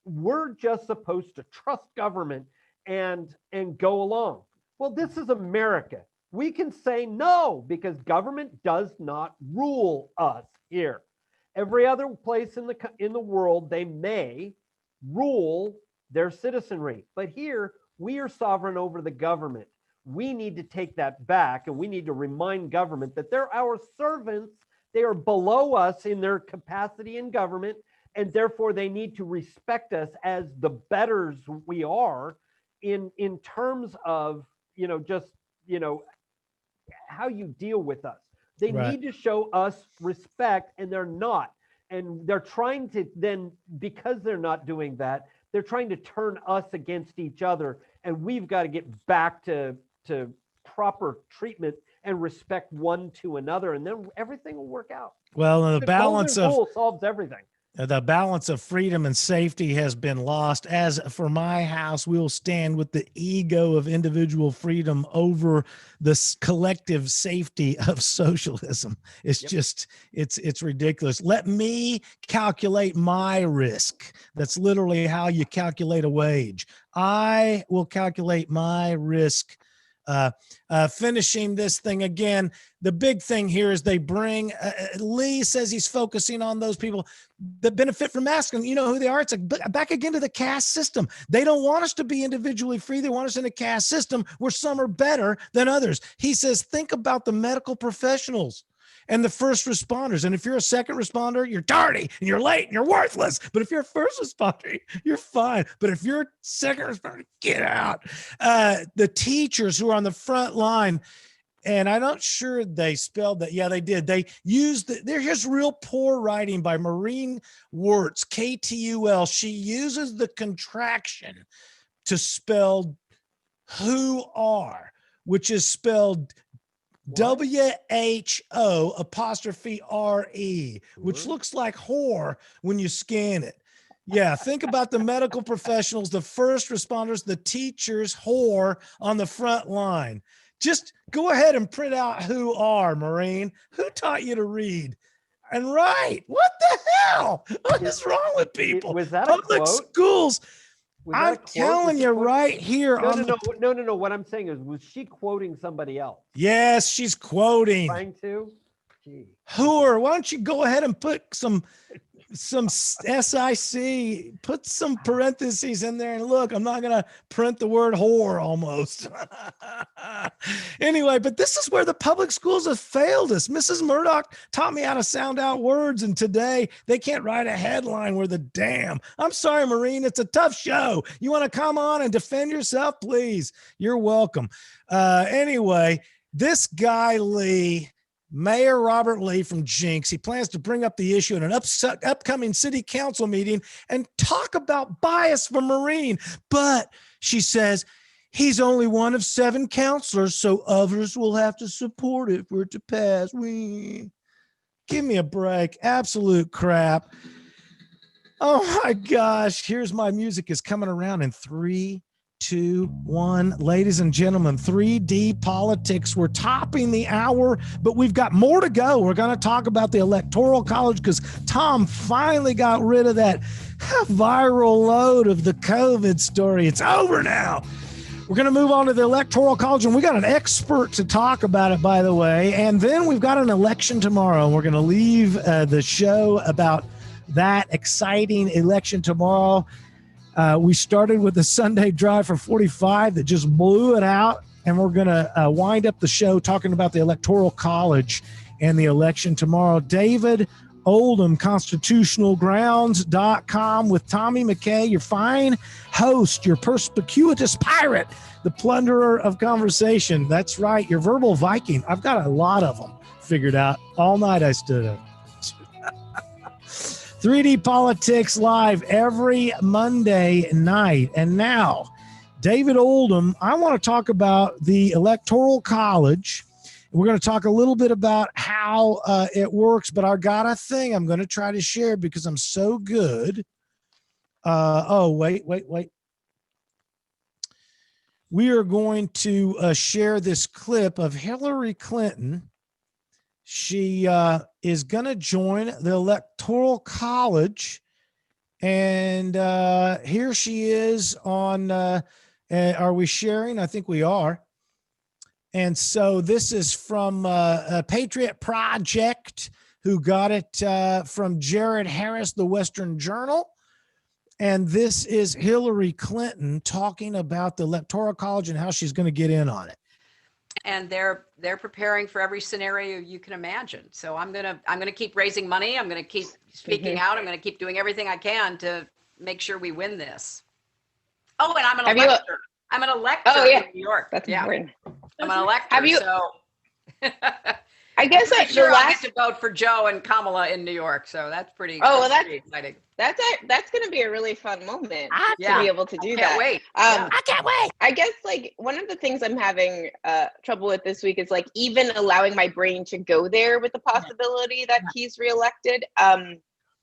B: we're just supposed to trust government and go along. Well, this is America. We can say no because government does not rule us here. Every other place in the world, they may, rule their citizenry. But here, we are sovereign over the government. We need to take that back, and we need to remind government that they're our servants. They are below us in their capacity in government, and therefore they need to respect us as the betters we are in terms of, how you deal with us. They
A: Right.
B: need to show us respect, and they're not. And they're trying to then, because they're not doing that, they're trying to turn us against each other. And we've got to get back to proper treatment and respect one to another, and then everything will work out.
A: Well,
B: The golden rule solves everything.
A: The balance of freedom and safety has been lost. As for my house, we'll stand with the ego of individual freedom over the collective safety of socialism. It's just, it's ridiculous. Let me calculate my risk. That's literally how you calculate a wage. I will calculate my risk. Finishing this thing again, the big thing here is they bring, Lee says he's focusing on those people that benefit from masking. You know who they are? It's like back again to the caste system. They don't want us to be individually free. They want us in a caste system where some are better than others. He says, think about the medical professionals and the first responders. And if you're a second responder, you're tardy and you're late and you're worthless. But if you're a first responder, you're fine. But if you're a second responder, get out. The teachers who are on the front line, and I'm not sure they spelled that. Yeah, they did. They used there's just real poor writing by Maureen Wirtz, KTUL. She uses the contraction to spell who are, which is spelled WHO''RE, which looks like whore when you scan it. Yeah, think about the medical professionals, the first responders, the teachers, whore on the front line. Just go ahead and print out who are, Maureen. Who taught you to read and write? What the hell? What is wrong with people?
B: Was that a
A: Public
B: quote?
A: schools.
B: Was that a
A: I'm
B: quote?
A: telling you right here.
B: No. What I'm saying is, was she quoting somebody else?
A: Yes, she's quoting.
B: Trying to? Gee.
A: Whore, why don't you go ahead and put some SIC, put some parentheses in there, and look, I'm not going to print the word whore almost. Anyway, but this is where the public schools have failed us. Mrs. Murdoch taught me how to sound out words, and today they can't write a headline where the damn. I'm sorry, Maureen, it's a tough show. You want to come on and defend yourself, please? You're welcome. Anyway, this guy, Lee, Mayor Robert Lee from Jinx, he plans to bring up the issue in an upcoming city council meeting and talk about bias for Maureen. But she says he's only one of 7 counselors, so others will have to support it for it to pass. Give me a break. Absolute crap. Oh my gosh. Here's my music is coming around in 3, 2, 1. Ladies and gentlemen, 3D politics. We're topping the hour, but we've got more to go. We're going to talk about the Electoral College because Tom finally got rid of that viral load of the COVID story. It's over now. We're going to move on to the Electoral College, and we got an expert to talk about it, by the way. And then we've got an election tomorrow. We're going to leave the show about that exciting election tomorrow. We started with the Sunday Drive for 45 that just blew it out, and we're going to wind up the show talking about the Electoral College and the election tomorrow. David Oldham, constitutionalgrounds.com with Tommy McCay, your fine host, your perspicuous pirate, the plunderer of conversation. That's right, your verbal Viking. I've got a lot of them figured out. All night I stood up. 3D Politics live every Monday night. And now, David Oldham, I want to talk about the Electoral College. We're going to talk a little bit about how it works, but I got a thing I'm going to try to share because I'm so good. Wait. We are going to share this clip of Hilary Clinton. She is going to join the Electoral College, and here she is on, are we sharing? I think we are. And so this is from a Patriot Project, who got it from Jared Harris, the Western Journal. And this is Hillary Clinton talking about the Electoral College and how she's going to get in on it.
D: And they're preparing for every scenario you can imagine. So I'm gonna keep raising money. I'm gonna keep speaking out. I'm gonna keep doing everything I can to make sure we win this. Oh, and I'm an elector. I'm an elector in New York.
E: That's important.
D: I'm an elector.
E: I guess
D: I'm sure I'll get to vote for Joe and Kamala in New York. So that's pretty. Pretty exciting.
E: That's going to be a really fun moment to be able to do that.
D: Can't wait.
E: I can't wait. I guess like one of the things I'm having trouble with this week is like even allowing my brain to go there with the possibility that he's reelected.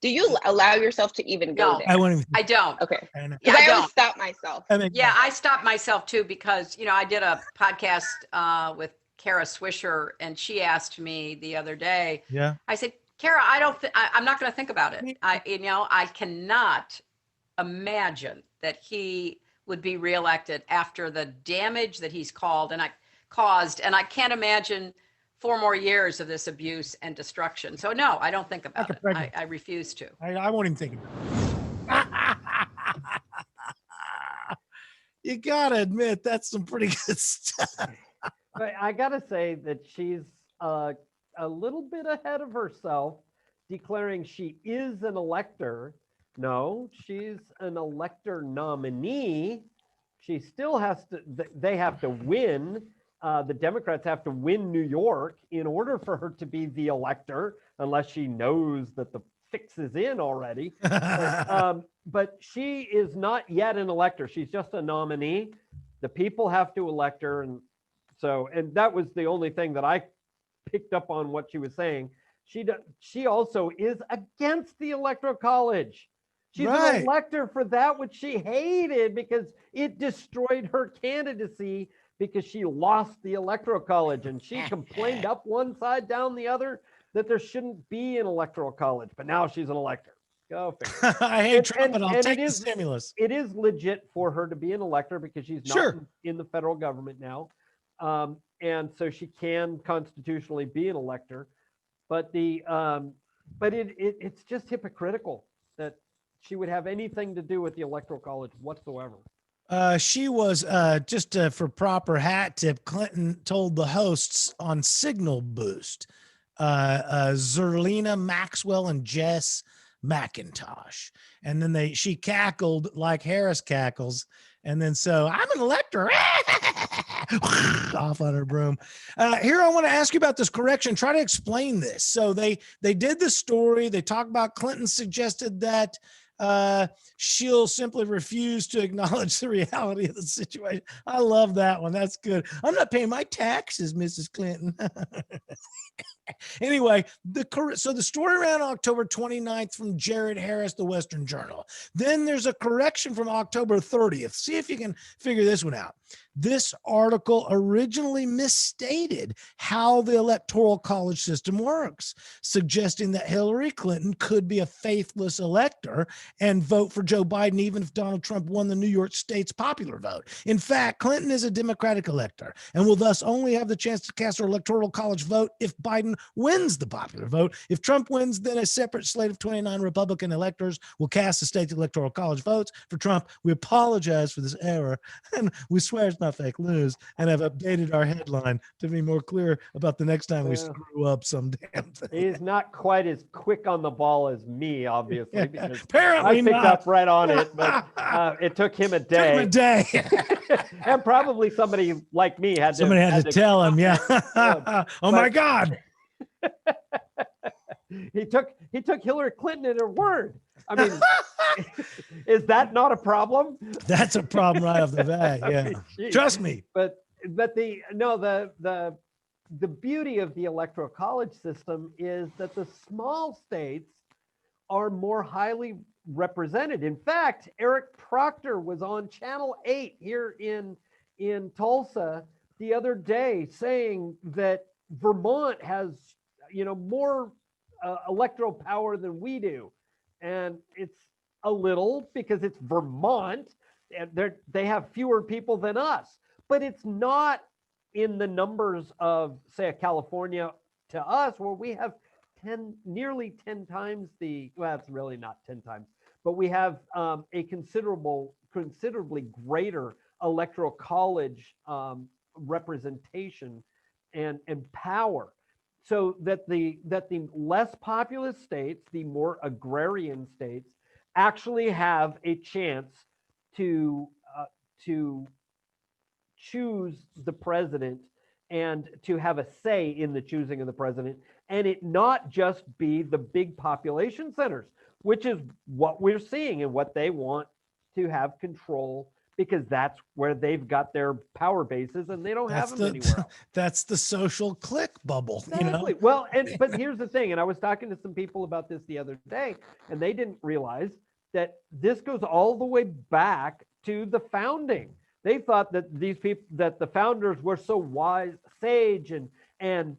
E: Do you allow yourself to even go there?
D: I don't.
E: Okay.
D: Yeah,
E: I always stop myself.
D: I stopped myself too because I did a podcast with Kara Swisher, and she asked me the other day.
A: Yeah.
D: I said, Kara, I'm not going to think about it. I cannot imagine that he would be reelected after the damage that he's caused, and I can't imagine 4 more years of this abuse and destruction. So no, I don't think about it. I refuse to.
A: I won't even think about it. You gotta admit that's some pretty good stuff.
B: But I gotta say that she's a little bit ahead of herself, declaring she is an elector. No, she's an elector nominee. She still has to, they have to win. The Democrats have to win New York in order for her to be the elector, unless she knows that the fix is in already. But she is not yet an elector. She's just a nominee. The people have to elect her. And that was the only thing that I picked up on what she was saying. She also is against the Electoral College. She's an elector for that which she hated because it destroyed her candidacy because she lost the Electoral College, and she complained up one side, down the other, that there shouldn't be an Electoral College. But now she's an elector. Go figure.
A: I hate Trump, but I'll take the stimulus.
B: It is legit for her to be an elector because she's not in the federal government now. And so she can constitutionally be an elector, but it's just hypocritical that she would have anything to do with the Electoral College whatsoever.
A: She was just for proper hat tip. Clinton told the hosts on Signal Boost, Zerlina Maxwell and Jess McIntosh, and then she cackled like Harris cackles. And then so I'm an elector off on her broom. Here, I want to ask you about this correction. Try to explain this. So they did the story. They talked about Clinton suggested that she'll simply refuse to acknowledge the reality of the situation. I love that one. That's good. I'm not paying my taxes, Mrs. Clinton. Anyway, so the story ran October 29th from Jared Harris, the Western Journal. Then there's a correction from October 30th. See if you can figure this one out. This article originally misstated how the Electoral College system works, suggesting that Hillary Clinton could be a faithless elector and vote for Joe Biden even if Donald Trump won the New York State's popular vote. In fact, Clinton is a Democratic elector and will thus only have the chance to cast her Electoral College vote if Biden wins the popular vote. If Trump wins, then a separate slate of 29 Republican electors will cast the state's Electoral College votes for Trump. We apologize for this error, and we swear it's not fake news, and have updated our headline to be more clear about the next time we screw up some damn thing.
B: He's not quite as quick on the ball as me, obviously, because
A: apparently
B: I picked up right on it, but it took him a day. And probably somebody like me had to
A: tell him, oh my God.
B: He took Hillary Clinton at her word. I mean, is that not a problem?
A: That's a problem right off the bat. Yeah, trust me.
B: But the beauty of the Electoral College system is that the small states are more highly represented. In fact, Eric Proctor was on Channel 8 here in Tulsa the other day saying that Vermont has more electoral power than we do. And it's a little because it's Vermont and they have fewer people than us, but it's not in the numbers of, say, a California to us, where we have nearly 10 times well, it's really not 10 times, but we have a considerably greater electoral college representation and power, so that the less populous states, the more agrarian states, actually have a chance to choose the president and to have a say in the choosing of the president, and it not just be the big population centers, which is what we're seeing and what they want to have control, because that's where they've got their power bases and they don't have them anywhere else.
A: That's the social click bubble,
B: Exactly. Well, but here's the thing, and I was talking to some people about this the other day, and they didn't realize that this goes all the way back to the founding. They thought that these people, that the founders were so wise, sage, and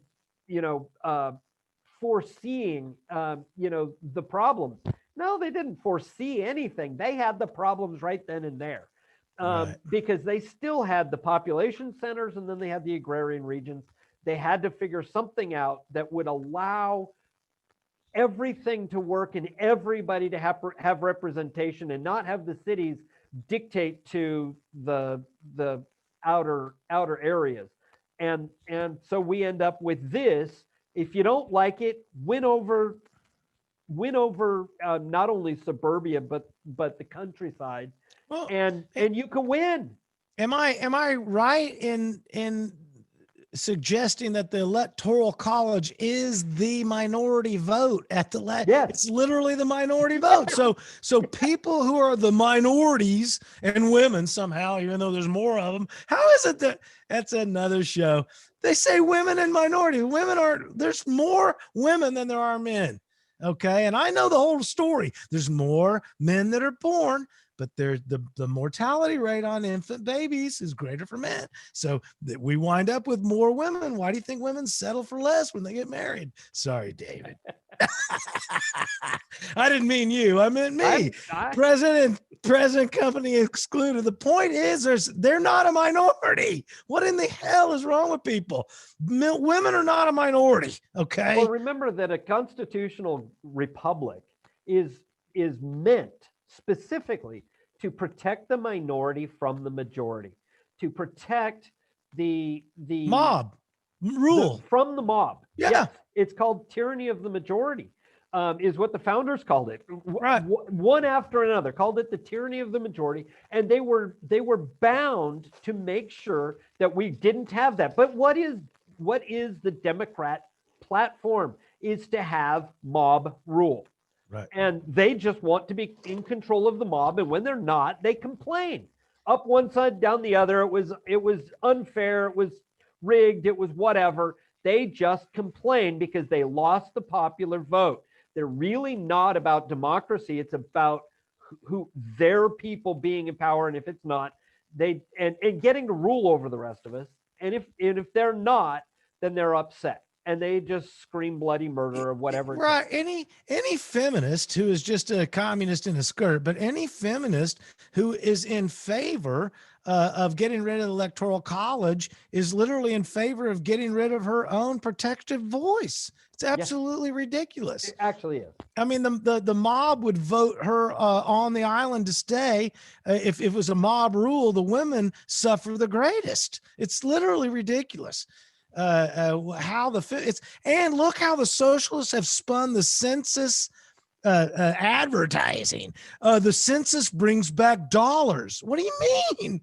B: foreseeing the problems. No, they didn't foresee anything. They had the problems right then and there.
A: Right.
B: Because they still had the population centers and then they had the agrarian regions. They had to figure something out that would allow everything to work and everybody to have representation, and not have the cities dictate to the outer areas. And so we end up with this. If you don't like it, win over not only suburbia but the countryside.
A: Well,
B: and you can win.
A: Am I right in suggesting that the Electoral College is the minority vote at the
B: Yes.
A: It's literally the minority vote. So people who are the minorities and women somehow, even though there's more of them, how is it that that's another show? They say women and minority. There's more women than there are men. Okay. And I know the whole story. There's more men that are born, but the mortality rate on infant babies is greater for men. So we wind up with more women. Why do you think women settle for less when they get married? Sorry, David. I didn't mean you. I meant me. President company excluded. The point is they're not a minority. What in the hell is wrong with people? Women are not a minority. Okay.
B: Well, remember that a constitutional republic is meant specifically to protect the minority from the majority, to protect the
A: mob rule
B: from the mob.
A: Yeah.
B: Yes, it's called tyranny of the majority, is what the founders called it.
A: Right.
B: One after another called it the tyranny of the majority, and they were bound to make sure that we didn't have that. But what is the Democrat platform? Is to have mob rule.
A: Right.
B: And they just want to be in control of the mob. And when they're not, they complain. Up one side, down the other. It was unfair. It was rigged. It was whatever. They just complain because they lost the popular vote. They're really not about democracy. It's about who their people being in power. And if it's not, and getting to rule over the rest of us. And if they're not, then they're upset. And they just scream bloody murder or whatever.
A: Right. Any feminist who is just a communist in a skirt, but any feminist who is in favor of getting rid of the Electoral College is literally in favor of getting rid of her own protective voice. It's absolutely ridiculous.
B: It actually is.
A: I mean, the mob would vote her on the island to stay. If it was a mob rule, the women suffer the greatest. It's literally ridiculous. And look how the socialists have spun the census advertising. The census brings back dollars. What do you mean?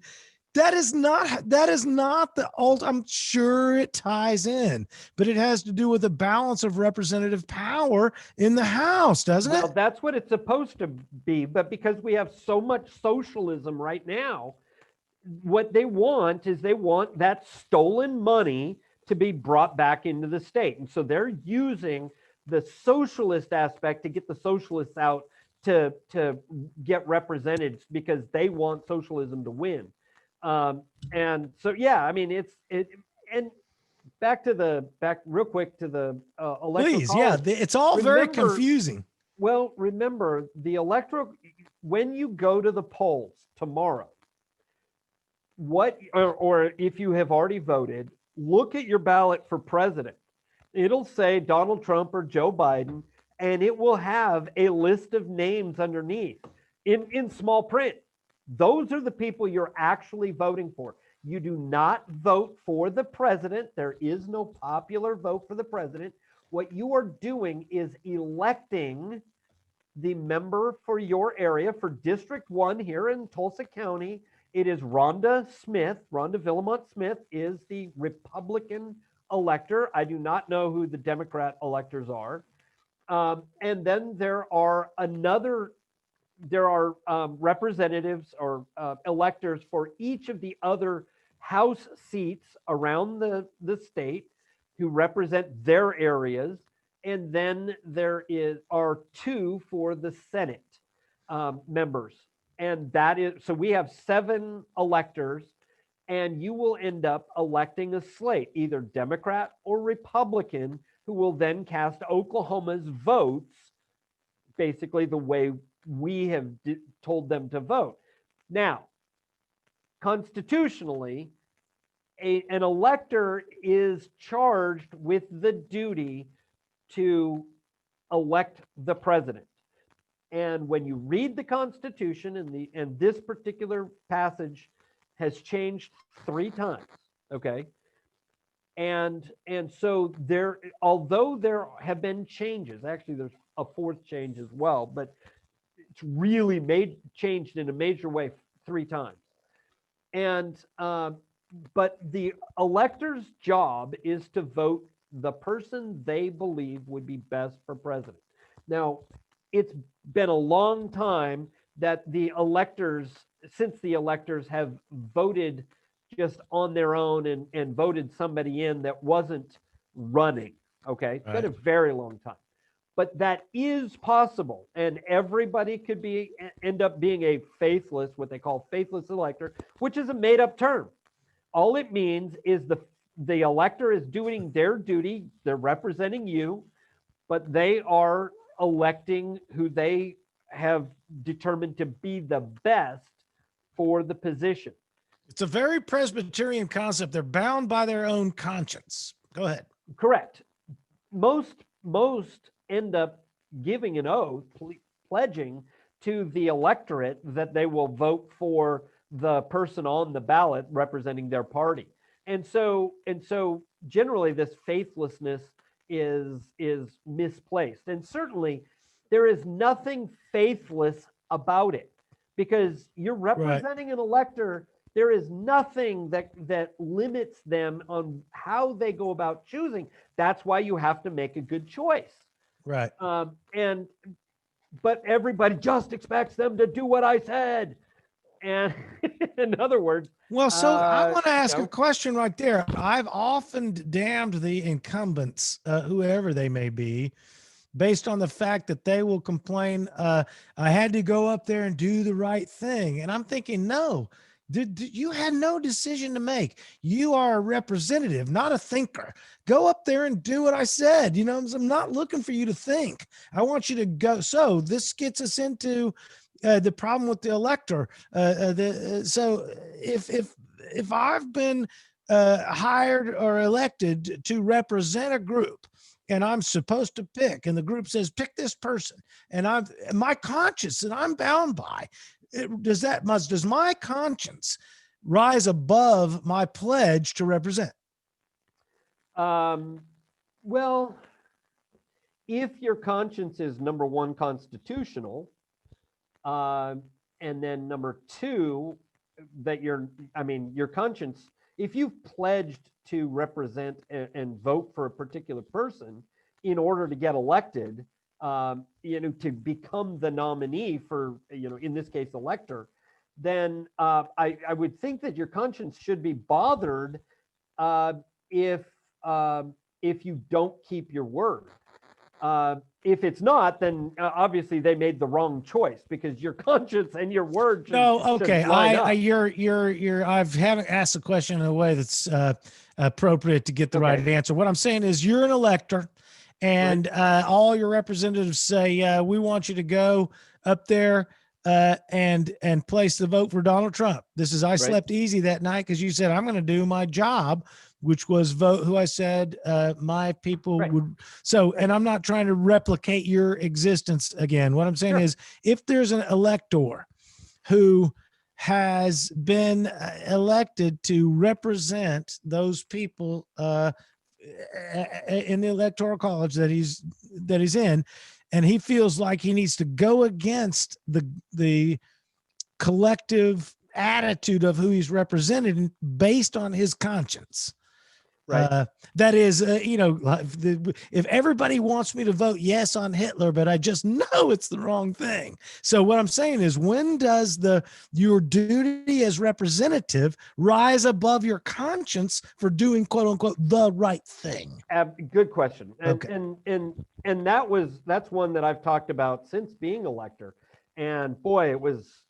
A: That is not the old. I'm sure it ties in, but it has to do with the balance of representative power in the House, doesn't it?
B: Well, that's what it's supposed to be. But because we have so much socialism right now, what they want is that stolen money to be brought back into the state. And so they're using the socialist aspect to get the socialists out to get represented because they want socialism to win. And so, yeah, I mean, and back real quick to the electoral
A: Please,
B: college.
A: yeah, it's all very confusing.
B: Well, remember the electoral, when you go to the polls tomorrow, or if you have already voted, look at your ballot for president. It'll say Donald Trump or Joe Biden, and it will have a list of names underneath. in small print. Those are the people you're actually voting for. You do not vote for the president. There is no popular vote for the president. What you are doing is electing the member for your area. For District 1 here in Tulsa County, it is Rhonda Smith. Rhonda Villamont Smith is the Republican elector. I do not know who the Democrat electors are. And then there are representatives or electors for each of the other House seats around the state who represent their areas. And then there are 2 for the Senate members. And that is, so we have 7 electors, and you will end up electing a slate, either Democrat or Republican, who will then cast Oklahoma's votes basically the way we have told them to vote. Now, constitutionally, an elector is charged with the duty to elect the president. And when you read the Constitution, and this particular passage has changed 3 times, okay? And so although there have been changes, actually there's a 4th change as well, but it's really changed in a major way 3 times. And but the elector's job is to vote the person they believe would be best for president. Now, it's been a long time that since the electors have voted just on their own and voted somebody in that wasn't running, okay? It's been a very long time. But that is possible, and everybody could end up being a faithless, what they call faithless elector, which is a made-up term. All it means is the elector is doing their duty, they're representing you, but they are electing who they have determined to be the best for the position.
A: It's a very Presbyterian concept. They're bound by their own conscience. Go ahead.
B: Correct. Most end up giving an oath, pledging to the electorate that they will vote for the person on the ballot representing their party. And so generally this faithlessness is misplaced. And certainly there is nothing faithless about it, because you're representing an elector. There is nothing that limits them on how they go about choosing. That's why you have to make a good choice.
A: Right.
B: But everybody just expects them to do what I said. And in other words,
A: well, so I want to ask a question right there. I've often damned the incumbents, whoever they may be, based on the fact that they will complain, I had to go up there and do the right thing. And I'm thinking, no, you had no decision to make. You are a representative, not a thinker. Go up there and do what I said. You know, I'm not looking for you to think. I want you to go. So this gets us into the problem with the elector. So if I've been hired or elected to represent a group, and I'm supposed to pick, and the group says, pick this person, and my conscience that I'm bound by, does my conscience rise above my pledge to represent?
B: Well, if your conscience is number 1, constitutional, and then number 2, that your conscience, if you've pledged to represent and vote for a particular person in order to get elected, to become the nominee for, in this case, elector, then I would think that your conscience should be bothered if you don't keep your word. If it's not, then obviously they made the wrong choice, because your conscience and your word should,
A: okay.
B: should line up.
A: I haven't asked the question in a way that's appropriate to get the right answer. What I'm saying is, you're an elector, and all your representatives say, we want you to go up there and place the vote for Donald Trump. I slept easy that night because you said, I'm going to do my job which was vote who I said my people
B: Right.
A: would. So, and I'm not trying to replicate your existence again. What I'm saying
B: Sure.
A: is, if there's an elector who has been elected to represent those people in the electoral college that he's in, and he feels like he needs to go against the collective attitude of who he's represented based on his conscience.
B: Right.
A: That is, if everybody wants me to vote yes on Hitler, but I just know it's the wrong thing. So what I'm saying is, when does your duty as representative rise above your conscience for doing quote unquote the right thing?
B: Good question. And,
A: Okay.
B: and that's one that I've talked about since being elector. And boy,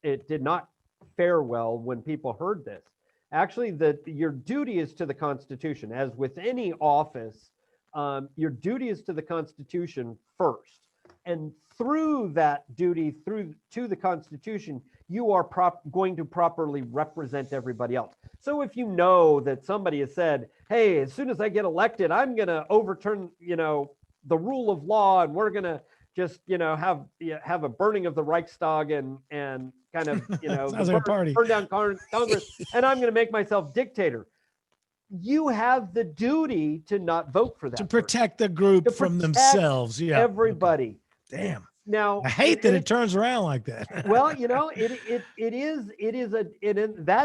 B: it did not fare well when people heard this. Actually, your duty is to the Constitution. As with any office, your duty is to the Constitution first. And through that duty, to the Constitution, you are going to properly represent everybody else. So if you know that somebody has said, hey, as soon as I get elected, I'm going to overturn, the rule of law, and we're going to just, have a burning of the Reichstag and kind of,
A: Sounds like a party.
B: burn down Congress, and I'm going to make myself dictator. You have the duty to not vote for that.
A: To protect the group
B: To
A: from
B: protect
A: themselves. Yeah.
B: everybody.
A: Okay. Damn.
B: Now,
A: I hate that it turns around like that.
B: well, that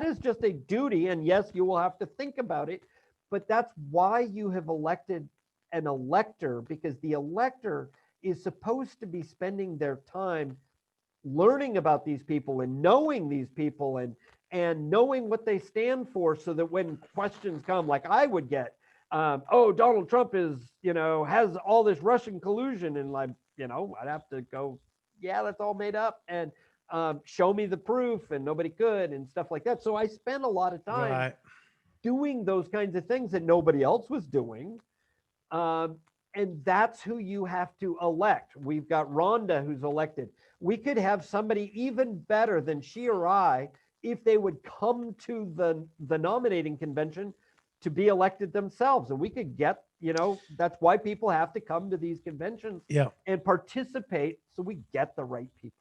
B: is just a duty, and yes, you will have to think about it, but that's why you have elected an elector, because the elector is supposed to be spending their time learning about these people and knowing these people and knowing what they stand for, so that when questions come, like I would get, Donald Trump is, has all this Russian collusion, and like, I'd have to go, yeah, that's all made up, and show me the proof, and nobody could, and stuff like that. So I spent a lot of time doing those kinds of things that nobody else was doing. And that's who you have to elect. We've got Rhonda, who's elected. We could have somebody even better than she or I, if they would come to the nominating convention to be elected themselves. And we could get, that's why people have to come to these conventions and participate, so we get the right people.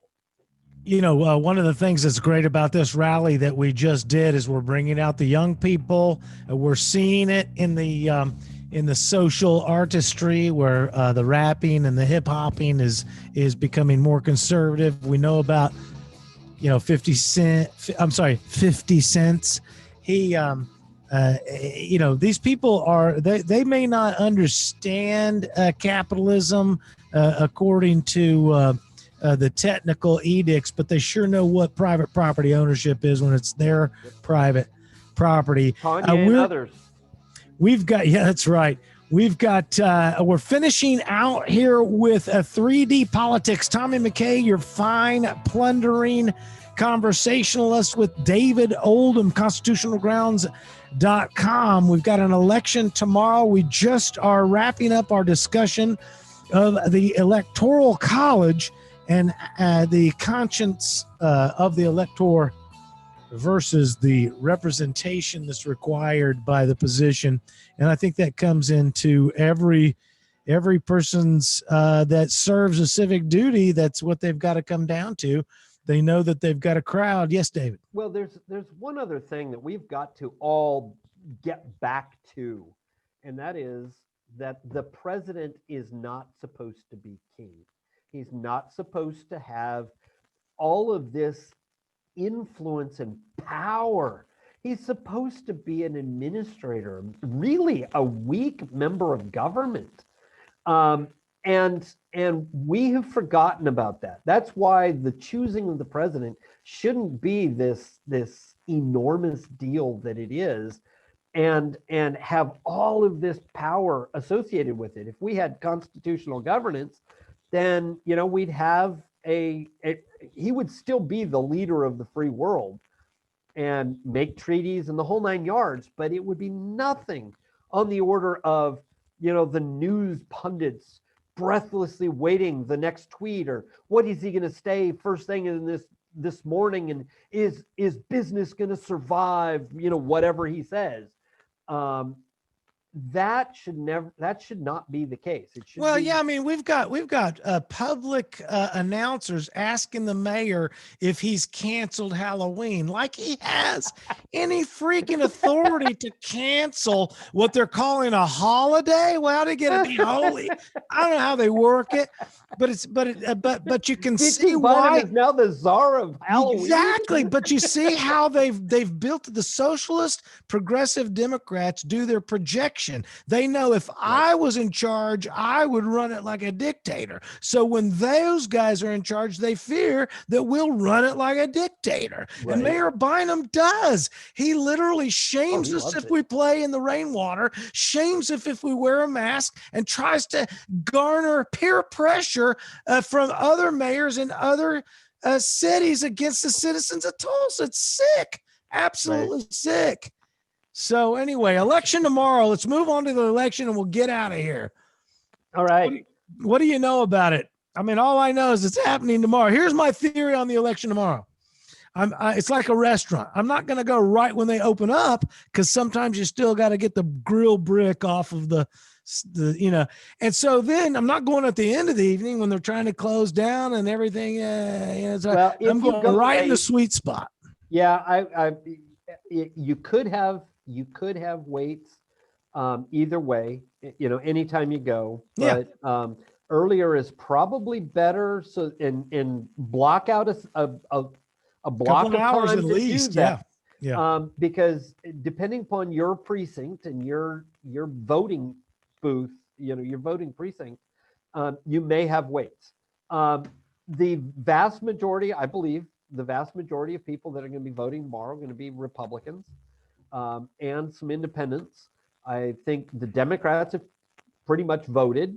A: One of the things that's great about this rally that we just did is we're bringing out the young people. We're seeing it in the social artistry, where the rapping and the hip hopping is becoming more conservative. We know about 50 Cents. He these people they may not understand capitalism according to the technical edicts, but they sure know what private property ownership is when it's their private property.
B: Kanye and others.
A: We've got, that's right. We've got, we're finishing out here with a 3D politics. Tommy McCay, your fine, plundering conversationalist, with David Oldham, constitutionalgrounds.com. We've got an election tomorrow. We just are wrapping up our discussion of the Electoral College and the conscience of the elector versus the representation that's required by the position. And I think that comes into every person's that serves a civic duty. That's what they've got to come down to. They know that they've got a crowd. Yes, David.
B: Well, there's one other thing that we've got to all get back to, and that is that the president is not supposed to be king. He's not supposed to have all of this influence and power. He's supposed to be an administrator, really a weak member of government. And we have forgotten about that. That's why the choosing of the president shouldn't be this enormous deal that it is, and have all of this power associated with it. If we had constitutional governance, then we'd have he would still be the leader of the free world and make treaties and the whole 9 yards, but it would be nothing on the order of, the news pundits breathlessly waiting the next tweet, or what is he going to say first thing in this morning, and is business going to survive, whatever he says. that should not be the case. It should
A: Well,
B: be,
A: yeah, I mean, we've got public announcers asking the mayor if he's canceled Halloween, like he has any freaking authority to cancel what they're calling a holiday. Well, how to get it be holy? I don't know how they work it, but you can see why
B: is now the czar of Halloween.
A: Exactly, but you see how they've built the socialist progressive Democrats do their projection. They know if I was in charge, I would run it like a dictator. So when those guys are in charge, they fear that we'll run it like a dictator.
B: Right.
A: And Mayor Bynum does. He literally shames
B: he
A: us
B: loves
A: if
B: it.
A: we play in the rainwater, shames us if we wear a mask, and tries to garner peer pressure from other mayors in other cities against the citizens of Tulsa. It's sick. Absolutely sick. So anyway, election tomorrow. Let's move on to the election and we'll get out of here.
B: All right.
A: What do you know about it? I mean, all I know is it's happening tomorrow. Here's my theory on the election tomorrow. It's like a restaurant. I'm not going to go right when they open up because sometimes you still got to get the grill brick off of the, and so then I'm not going at the end of the evening when they're trying to close down and everything.
B: Well, if
A: I'm
B: you
A: going
B: go
A: right in the
B: late-
A: sweet spot.
B: Yeah, you could have weights either way, anytime you go.
A: Yeah.
B: But earlier is probably better. So and block out a block
A: Couple
B: of
A: hours
B: time
A: at
B: to
A: least.
B: do that.
A: Yeah.
B: Because depending upon your precinct and your voting booth, your voting precinct, you may have weights. The vast majority, I believe, the vast majority of people that are going to be voting tomorrow are going to be Republicans and some independents. I think the Democrats have pretty much voted.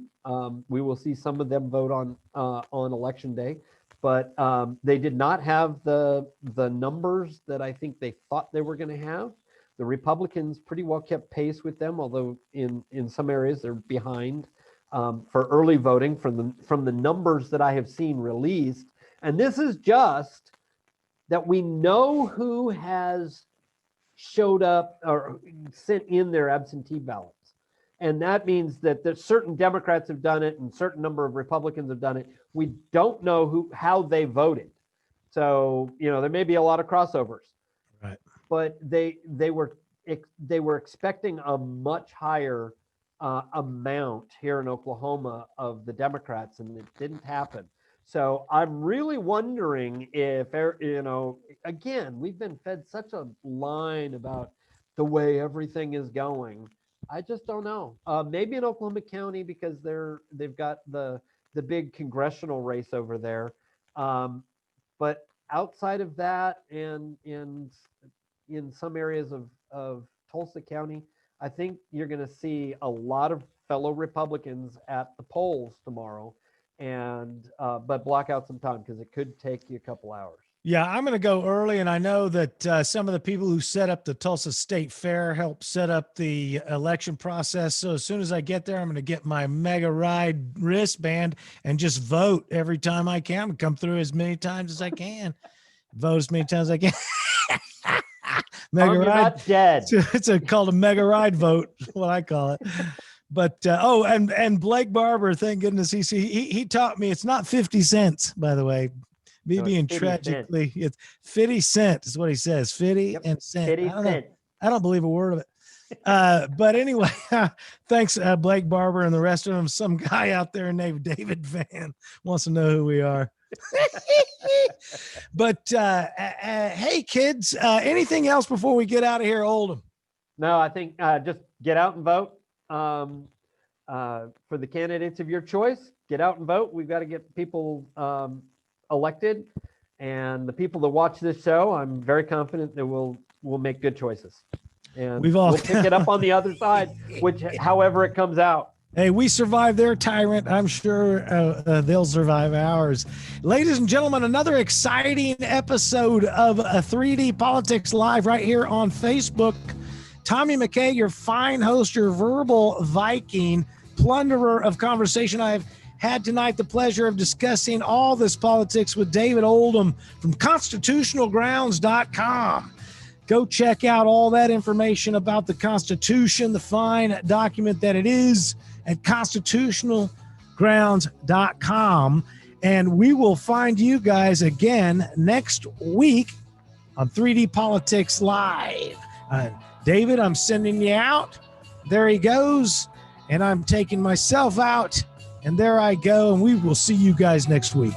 B: We will see some of them vote on election day, but they did not have the numbers that I think they thought they were going to have. The Republicans pretty well kept pace with them, although in some areas they're behind for early voting from the numbers that I have seen released. And this is just that we know who has showed up or sent in their absentee ballots. And that means that there's certain Democrats have done it and certain number of Republicans have done it. We don't know how they voted. So, there may be a lot of crossovers.
A: Right.
B: But they were expecting a much higher amount here in Oklahoma of the Democrats, and it didn't happen. So I'm really wondering if, again, we've been fed such a line about the way everything is going. I just don't know. Maybe in Oklahoma County because they've got the big congressional race over there. But outside of that, and in some areas of Tulsa County, I think you're going to see a lot of fellow Republicans at the polls tomorrow. But block out some time because it could take you a couple hours.
A: Yeah, I'm going to go early, and I know that some of the people who set up the Tulsa State Fair helped set up the election process. So as soon as I get there, I'm going to get my Mega Ride wristband and just vote every time I can. Come through as many times as I can. Vote as many times as I can. Mega
B: You're
A: Ride.
B: not dead.
A: It's called a Mega Ride vote, what I call it. But and Blake Barber, thank goodness he taught me it's not 50 cents, by the way. Me being
B: 50
A: tragically, it's 50 cent is what he says. 50
B: Yep,
A: and cent.
B: 50
A: I don't know.
B: cent.
A: I don't believe a word of it. But anyway, thanks, Blake Barber and the rest of them. Some guy out there named David Van wants to know who we are. But hey, kids, anything else before we get out of here, Oldham?
B: No, I think just get out and vote for the candidates of your choice. Get out and vote. We've got to get people elected, and the people that watch this show, I'm very confident that we'll make good choices. And we'll pick it up on the other side, however it comes out.
A: Hey, we survived their tyrant. I'm sure they'll survive ours. Ladies and gentlemen, another exciting episode of 3D Politics Live right here on Facebook. Tommy McCay, your fine host, your verbal Viking, plunderer of conversation. I've had tonight the pleasure of discussing all this politics with David Oldham from constitutionalgrounds.com. Go check out all that information about the Constitution, the fine document that it is, at constitutionalgrounds.com. And we will find you guys again next week on 3D Politics Live. David, I'm sending you out. There he goes. And I'm taking myself out. And there I go. And we will see you guys next week.